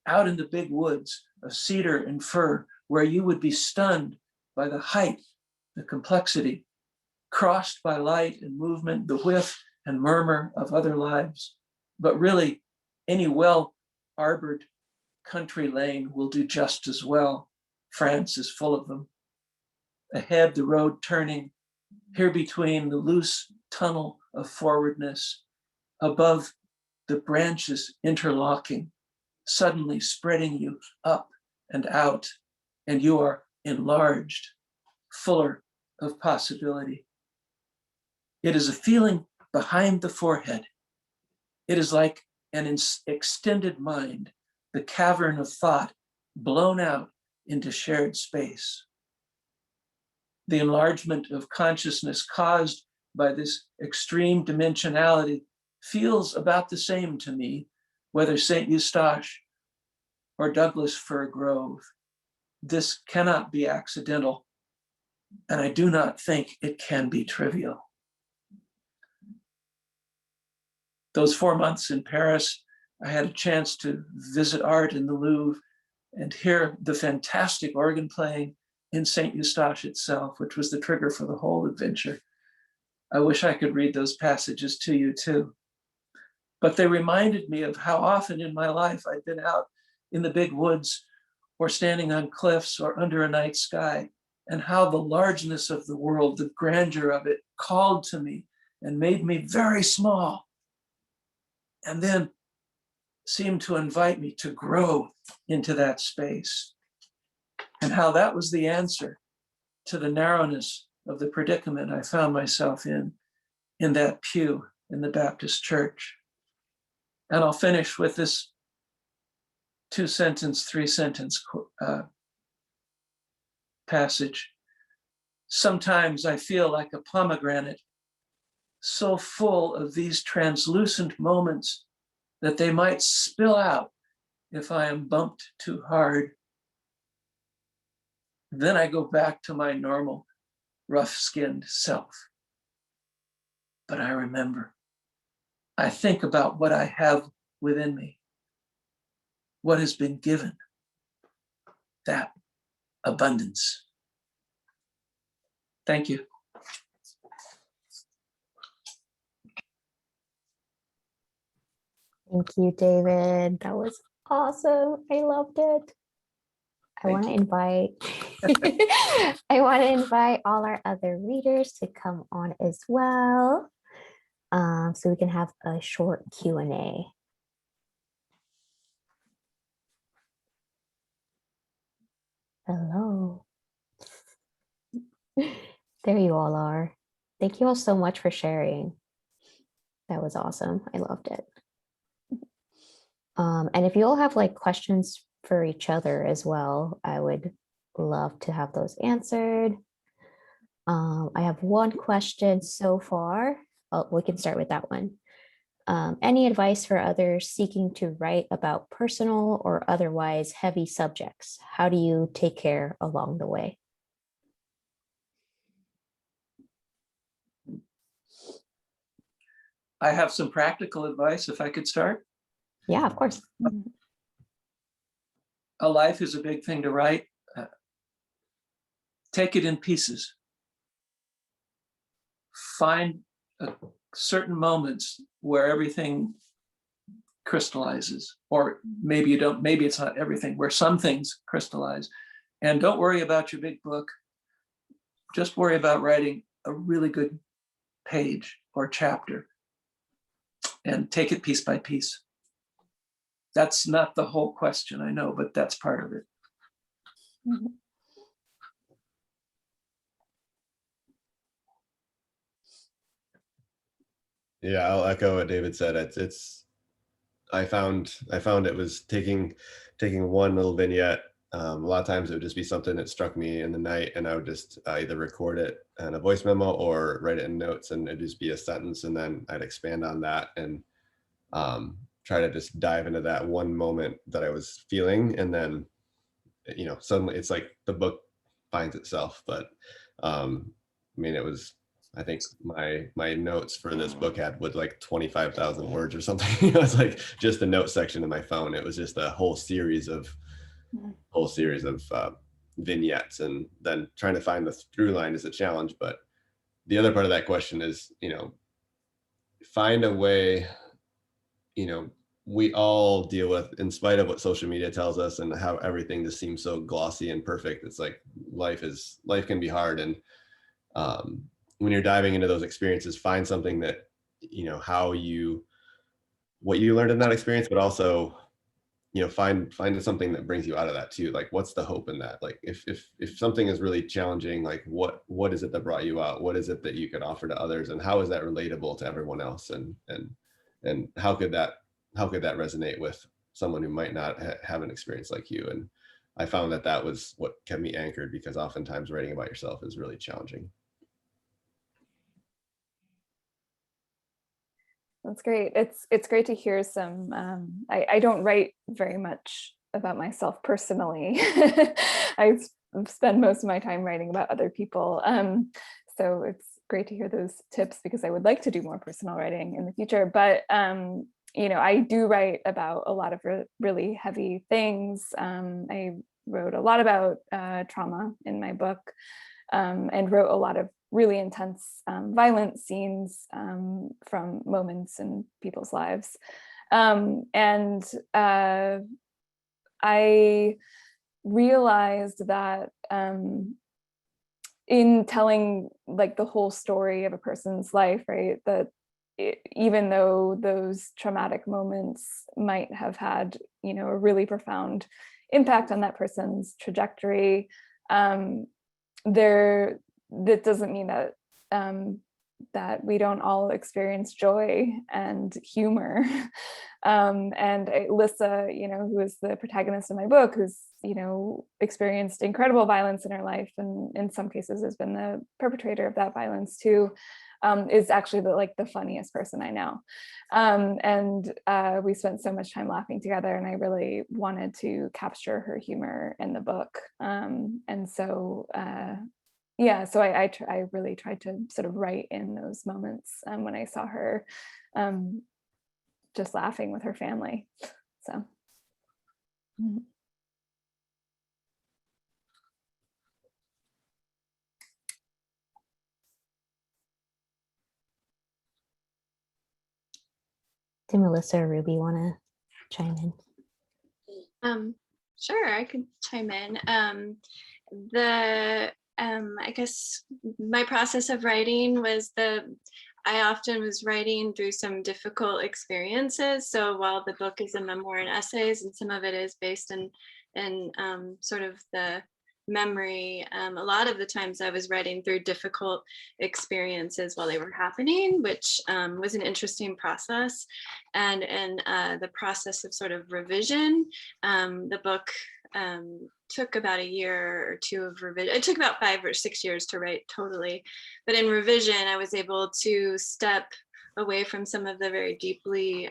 out in the big woods of cedar and fir, where you would be stunned by the height, the complexity, crossed by light and movement, the whiff and murmur of other lives. But really, any well-arbored country lane will do just as well. France is full of them. Ahead, the road turning, here between the loose tunnel of forwardness, above the branches interlocking, suddenly spreading you up and out, and you are enlarged, fuller of possibility. It is a feeling behind the forehead. It is like an extended mind, the cavern of thought blown out into shared space. The enlargement of consciousness caused by this extreme dimensionality feels about the same to me, whether St. Eustache or Douglas Fir Grove. This cannot be accidental, and I do not think it can be trivial. Those 4 months in Paris, I had a chance to visit art in the Louvre and hear the fantastic organ playing in St. Eustache itself, which was the trigger for the whole adventure. I wish I could read those passages to you too. But they reminded me of how often in my life I'd been out in the big woods or standing on cliffs or under a night sky, and how the largeness of the world, the grandeur of it, called to me and made me very small, and then seemed to invite me to grow into that space. And how that was the answer to the narrowness of the predicament I found myself in that pew in the Baptist church. And I'll finish with this 2-sentence, 3-sentence passage. Sometimes I feel like a pomegranate, so full of these translucent moments that they might spill out if I am bumped too hard. Then I go back to my normal, rough-skinned self. But I remember I think about what I have within me, what has been given, that abundance. Thank you. Thank you, David. That was awesome. I loved it. I Thank want to you. invite I want to invite all our other readers to come on as well, so we can have a short Q&A. Hello. There you all are. Thank you all so much for sharing. That was awesome. I loved it. And if you all have like questions for each other as well, I would love to have those answered. I have one question so far. Oh, we can start with that one. Any advice for others seeking to write about personal or otherwise heavy subjects? How do you take care along the way? I have some practical advice if I could start. Yeah, of course. A life is a big thing to write. Take it in pieces. Find certain moments where everything crystallizes, or maybe you don't, maybe it's not everything, where some things crystallize. And don't worry about your big book. Just worry about writing a really good page or chapter, and take it piece by piece. That's not the whole question, I know, but that's part of it. Mhm. Yeah, I'll echo what David said. I found it was taking one little vignette. A lot of times it would just be something that struck me in the night, and I would just either record it in a voice memo or write it in notes, and it'd just be a sentence, and then I'd expand on that and try to just dive into that one moment that I was feeling, and then suddenly it's like the book finds itself. But I mean, it was, I think my notes for this book had with like 25,000 words or something. It was like just the note section of my phone. It was just a whole series of vignettes, and then trying to find the through line is a challenge. But the other part of that question is, find a way. We all deal with, in spite of what social media tells us and how everything just seems so glossy and perfect. It's like life can be hard, and when you're diving into those experiences, find something that what you learned in that experience, but also find something that brings you out of that too. Like, what's the hope in that? Like, if something is really challenging, like what is it that brought you out? What is it that you could offer to others, and how is that relatable to everyone else? And how could that resonate with someone who might not have an experience like you? And I found that was what kept me anchored, because oftentimes writing about yourself is really challenging. That's great. It's great to hear some. I don't write very much about myself personally. I spend most of my time writing about other people. So it's great to hear those tips, because I would like to do more personal writing in the future. But I do write about a lot of really heavy things. I wrote a lot about trauma in my book, and wrote a lot of really intense violent scenes from moments in people's lives. And I realized that in telling like the whole story of a person's life, right, that even though those traumatic moments might have had, a really profound impact on that person's trajectory, that doesn't mean that that we don't all experience joy and humor. And Alyssa, who is the protagonist of my book, who's experienced incredible violence in her life, and in some cases has been the perpetrator of that violence too, is actually the funniest person I know. And we spent so much time laughing together, and I really wanted to capture her humor in the book. And so so I really tried to sort of write in those moments when I saw her just laughing with her family. So. Do Melissa or Ruby want to chime in? Sure, I could chime in. I guess my process of writing was I often was writing through some difficult experiences. So while the book is a memoir and essays, and some of it is based in sort of the memory, a lot of the times I was writing through difficult experiences while they were happening, which was an interesting process. And in the process of sort of revision, the book took about a year or two of revision. It took about 5 or 6 years to write totally. But in revision, I was able to step away from some of the very deeply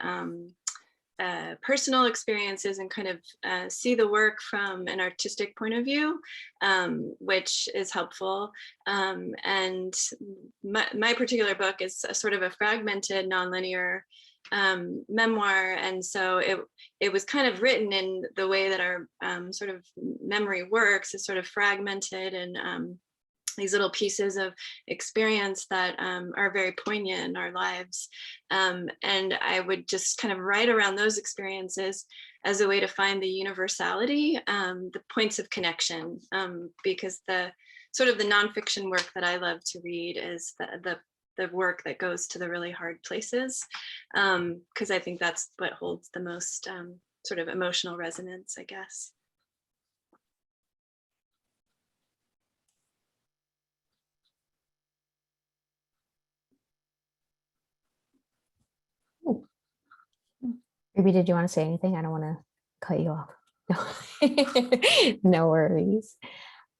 personal experiences and kind of see the work from an artistic point of view, which is helpful. And my particular book is a sort of a fragmented, nonlinear memoir, and so it was kind of written in the way that our sort of memory works, is sort of fragmented and these little pieces of experience that are very poignant in our lives. And I would just kind of write around those experiences as a way to find the universality, the points of connection, because the sort of the nonfiction work that I love to read is the work that goes to the really hard places, because I think that's what holds the most sort of emotional resonance, I guess. Ruby, did you want to say anything? I don't want to cut you off. No, no worries.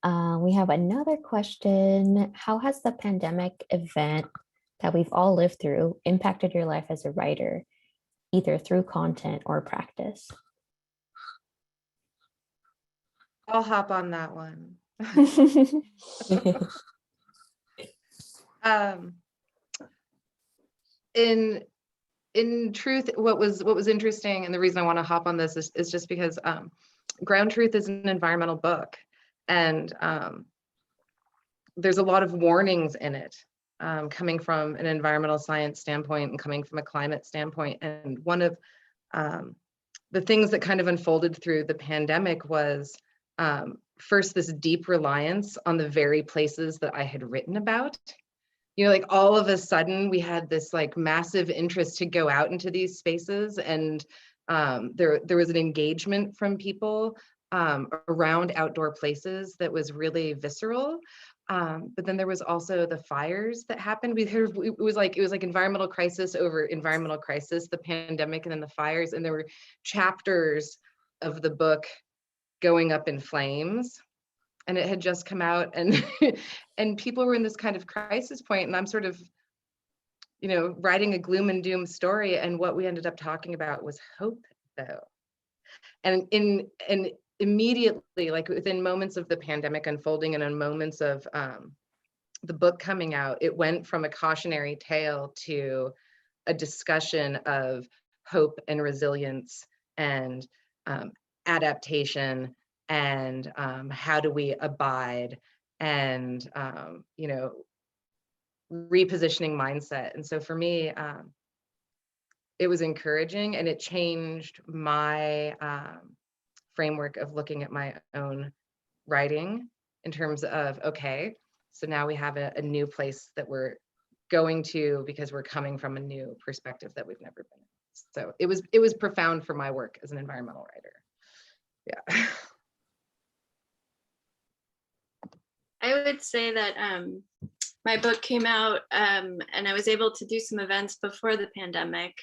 We have another question. How has the pandemic event that we've all lived through impacted your life as a writer, either through content or practice? I'll hop on that one. In truth, what was interesting, and the reason I want to hop on this is just because Ground Truth is an environmental book, and there's a lot of warnings in it, coming from an environmental science standpoint and coming from a climate standpoint. And one of the things that kind of unfolded through the pandemic was first this deep reliance on the very places that I had written about. You know, like all of a sudden we had this like massive interest to go out into these spaces, and there was an engagement from people around outdoor places that was really visceral. But then there was also the fires that happened. It was like environmental crisis over environmental crisis, the pandemic and then the fires, and there were chapters of the book going up in flames. And it had just come out, and and people were in this kind of crisis point, and I'm sort of, you know, writing a gloom and doom story, and what we ended up talking about was hope, though. And immediately, like within moments of the pandemic unfolding and in moments of the book coming out, it went from a cautionary tale to a discussion of hope and resilience and adaptation, and how do we abide, and you know, repositioning mindset. And so for me, it was encouraging, and it changed my framework of looking at my own writing in terms of, okay, so now we have a new place that we're going to because we're coming from a new perspective that we've never been in. So it was profound for my work as an environmental writer. Yeah. I would say that my book came out and I was able to do some events before the pandemic,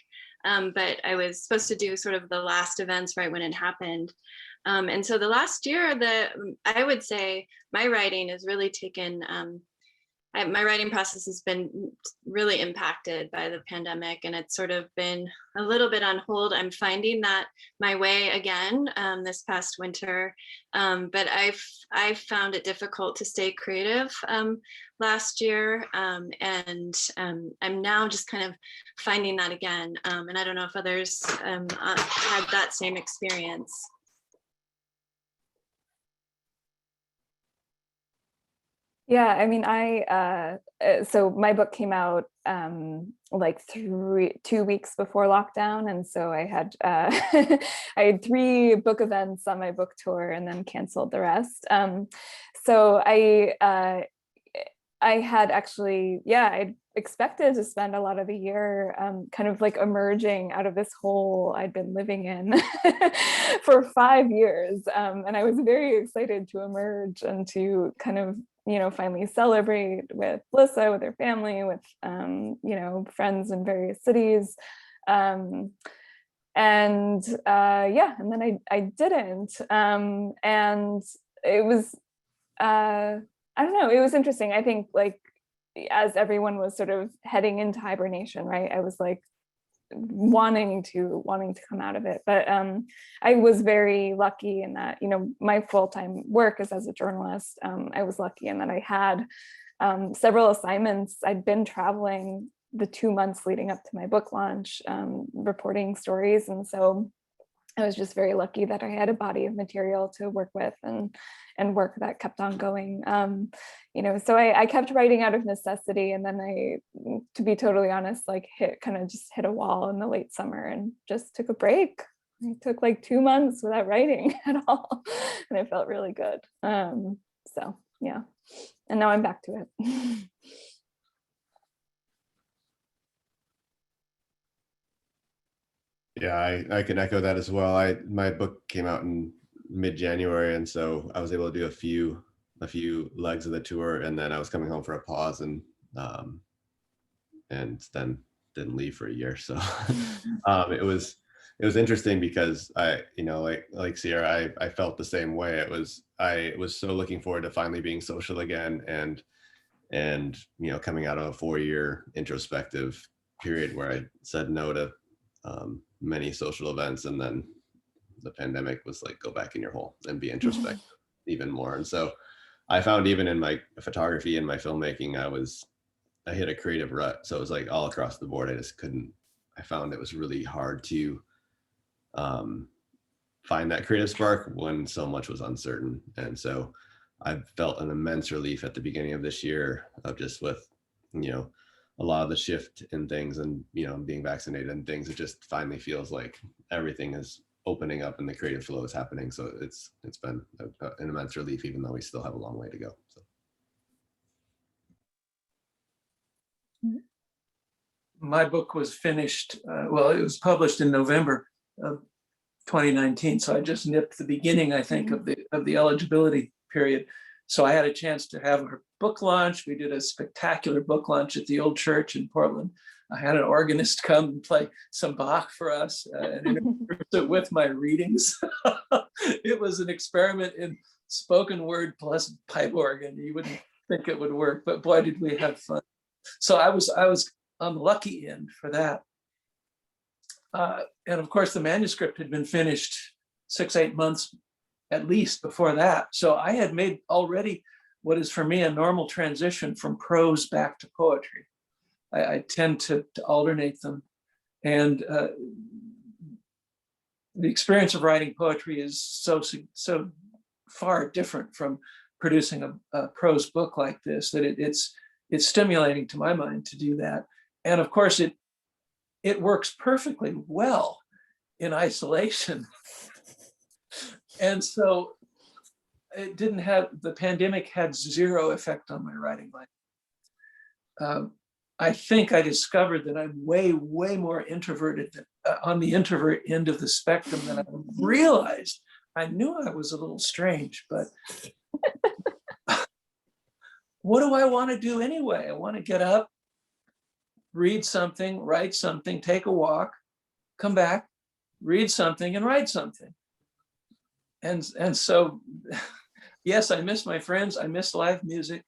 but I was supposed to do sort of the last events right when it happened. And so the last year, I would say my writing has really taken my writing process has been really impacted by the pandemic, and it's sort of been a little bit on hold. I'm finding that my way again this past winter, but I've found it difficult to stay creative last year, and I'm now just kind of finding that again. And I don't know if others had that same experience. Yeah, I mean, so my book came out like 2 weeks before lockdown, and so I had I had 3 book events on my book tour, and then canceled the rest. So I had actually, yeah, I expected to spend a lot of the year kind of like emerging out of this hole I'd been living in for 5 years, and I was very excited to emerge and to kind of, you know, finally celebrate with Lissa, with her family, with, you know, friends in various cities. Yeah, and then I didn't. And it was, I don't know, it was interesting. I think, like, as everyone was sort of heading into hibernation, right? I was like wanting to come out of it, but I was very lucky in that, you know, my full-time work is as a journalist. I was lucky in that I had several assignments. I'd been traveling the 2 months leading up to my book launch, reporting stories, and so I was just very lucky that I had a body of material to work with, and work that kept on going. You know, so I kept writing out of necessity, and then I, to be totally honest, like kind of just hit a wall in the late summer and just took a break. I took like 2 months without writing at all, and I felt really good. So yeah, and now I'm back to it. Yeah, I can echo that as well. My book came out in mid-January, and so I was able to do a few legs of the tour, and then I was coming home for a pause, and then didn't leave for a year. So it was interesting because I, you know, like Sierra, I felt the same way. I was so looking forward to finally being social again, and you know, coming out of a 4-year introspective period where I said no to many social events, and then the pandemic was like, go back in your hole and be introspective even more. And so I found, even in my photography and my filmmaking, I hit a creative rut. So it was like all across the board. I found it was really hard to find that creative spark when so much was uncertain. And so I felt an immense relief at the beginning of this year of just with, you know, a lot of the shift in things, and, you know, being vaccinated and things, it just finally feels like everything is opening up and the creative flow is happening. So it's been an immense relief, even though we still have a long way to go. So. My book was finished, well, it was published in November of 2019. So I just nipped the beginning, I think, of the eligibility period. So I had a chance to have our book launch. We did a spectacular book launch at the old church in Portland. I had an organist come and play some Bach for us and interpret it with my readings. It was an experiment in spoken word plus pipe organ. You wouldn't think it would work, but boy, did we have fun. So I was on the lucky end for that. And of course, the manuscript had been finished 6-8 months at least before that. So I had made already what is for me a normal transition from prose back to poetry. I tend to alternate them. And the experience of writing poetry is so far different from producing a prose book like this, that it's stimulating to my mind to do that. And of course, it works perfectly well in isolation. And so the pandemic had zero effect on my writing life. I think I discovered that I'm way more introverted on the introvert end of the spectrum than I realized. I knew I was a little strange, but what do I want to do anyway? I want to get up, read something, write something, take a walk, come back, read something, and write something. And so, yes, I miss my friends. I miss live music.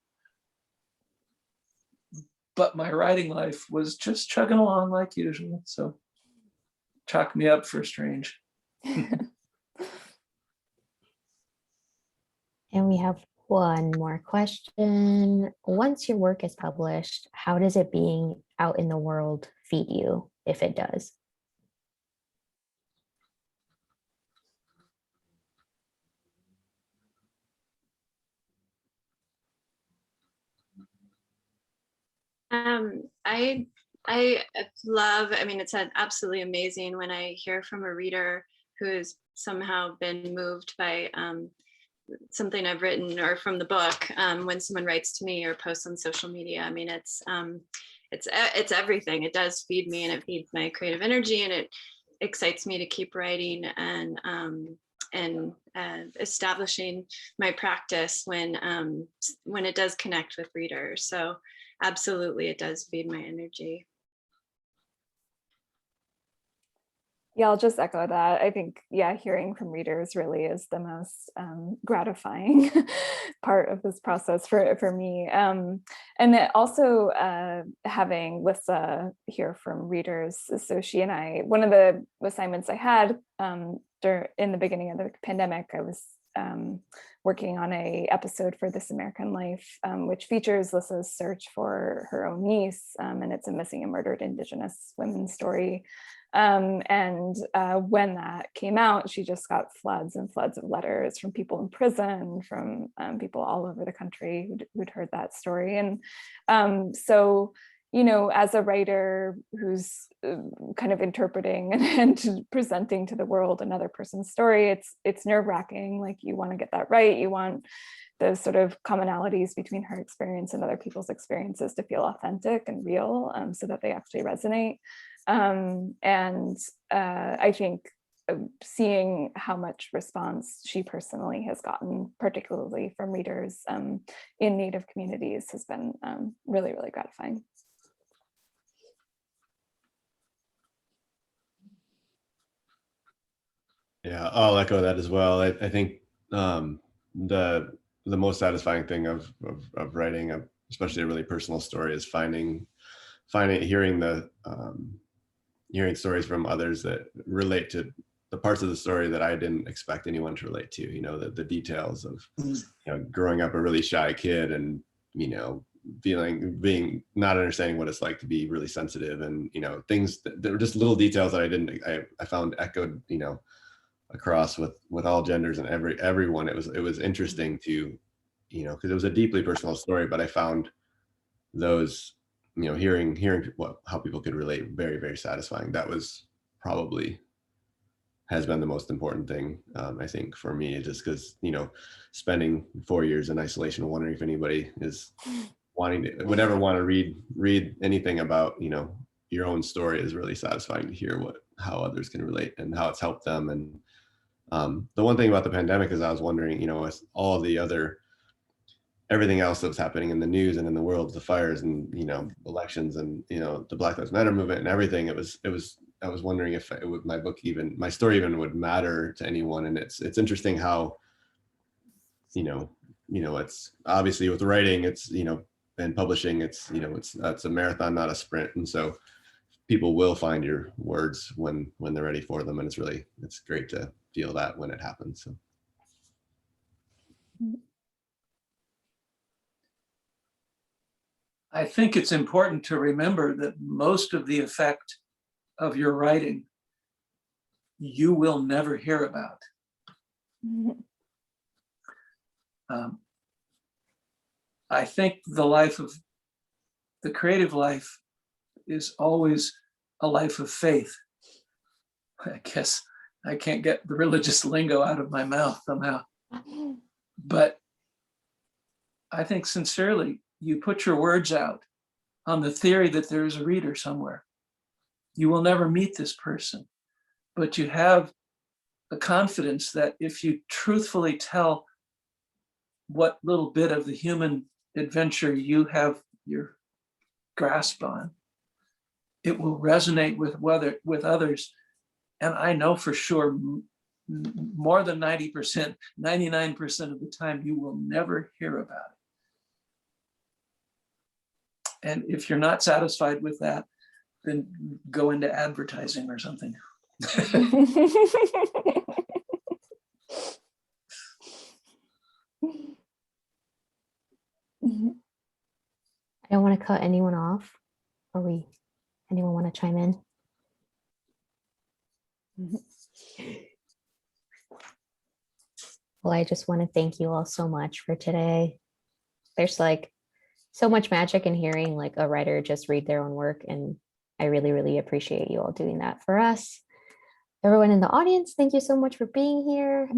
but my writing life was just chugging along like usual. So chalk me up for strange. And we have one more question. Once your work is published, how does it being out in the world feed you, if it does? I love, I mean, it's absolutely amazing when I hear from a reader who's somehow been moved by something I've written or from the book, when someone writes to me or posts on social media. I mean, it's everything. It does feed me, and it feeds my creative energy, and it excites me to keep writing and establishing my practice when it does connect with readers. So absolutely, it does feed my energy. Yeah, I'll just echo that. I think, yeah, hearing from readers really is the most gratifying part of this process for me. And then also having Lissa hear from readers. So she and I, one of the assignments I had in the beginning of the pandemic, I was working on a episode for This American Life, which features Lissa's search for her own niece, and it's a missing and murdered Indigenous women's story. When that came out, she just got floods and floods of letters from people in prison, from people all over the country who'd heard that story. And so, you know, as a writer who's kind of interpreting and presenting to the world another person's story, it's nerve-wracking. Like, you want to get that right. You want those sort of commonalities between her experience and other people's experiences to feel authentic and real, so that they actually resonate. I think seeing how much response she personally has gotten, particularly from readers in Native communities, has been really, really gratifying. Yeah, I'll echo that as well. I think the most satisfying thing of writing, especially a really personal story, is hearing stories from others that relate to the parts of the story that I didn't expect anyone to relate to. You know, the details of, you know, growing up a really shy kid, and, you know, being not understanding what it's like to be really sensitive, and, you know, things that were just little details that I found echoed, you know, across with all genders and everyone. It was interesting to, you know, because it was a deeply personal story, but I found those, you know, hearing how people could relate very, very satisfying. That was probably has been the most important thing, I think, for me, just because, you know, spending 4 years in isolation, wondering if anybody would ever want to read anything about, you know, your own story, is really satisfying to hear how others can relate and how it's helped them. And the one thing about the pandemic is, I was wondering, you know, with all the other everything else that was happening in the news and in the world, the fires and, you know, elections and, you know, the Black Lives Matter movement and everything, I was wondering if my story even would matter to anyone. And it's interesting how, you know, it's obviously with writing, it's, you know, and publishing, it's, you know, it's a marathon, not a sprint. And so people will find your words when they're ready for them. And it's great to feel that when it happens. So. I think it's important to remember that most of the effect of your writing you will never hear about. I think the creative life is always a life of faith. I guess I can't get the religious lingo out of my mouth somehow. But I think sincerely, you put your words out on the theory that there is a reader somewhere. You will never meet this person, but you have a confidence that if you truthfully tell what little bit of the human adventure you have your grasp on, it will resonate with others. And I know for sure, more than 90%, 99% of the time, you will never hear about it. And if you're not satisfied with that, then go into advertising or something. I don't want to cut anyone off. Anyone want to chime in? Well, I just want to thank you all so much for today. There's like so much magic in hearing like a writer just read their own work. And I really, really appreciate you all doing that for us. Everyone in the audience, thank you so much for being here.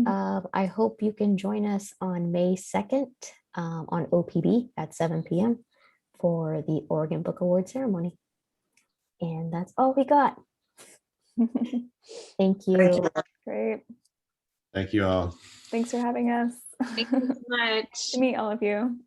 I hope you can join us on May 2nd on OPB at 7 p.m. for the Oregon Book Award ceremony. And that's all we got. Thank you. Great. Thank you all. Thanks for having us. Thank you so much. To meet all of you.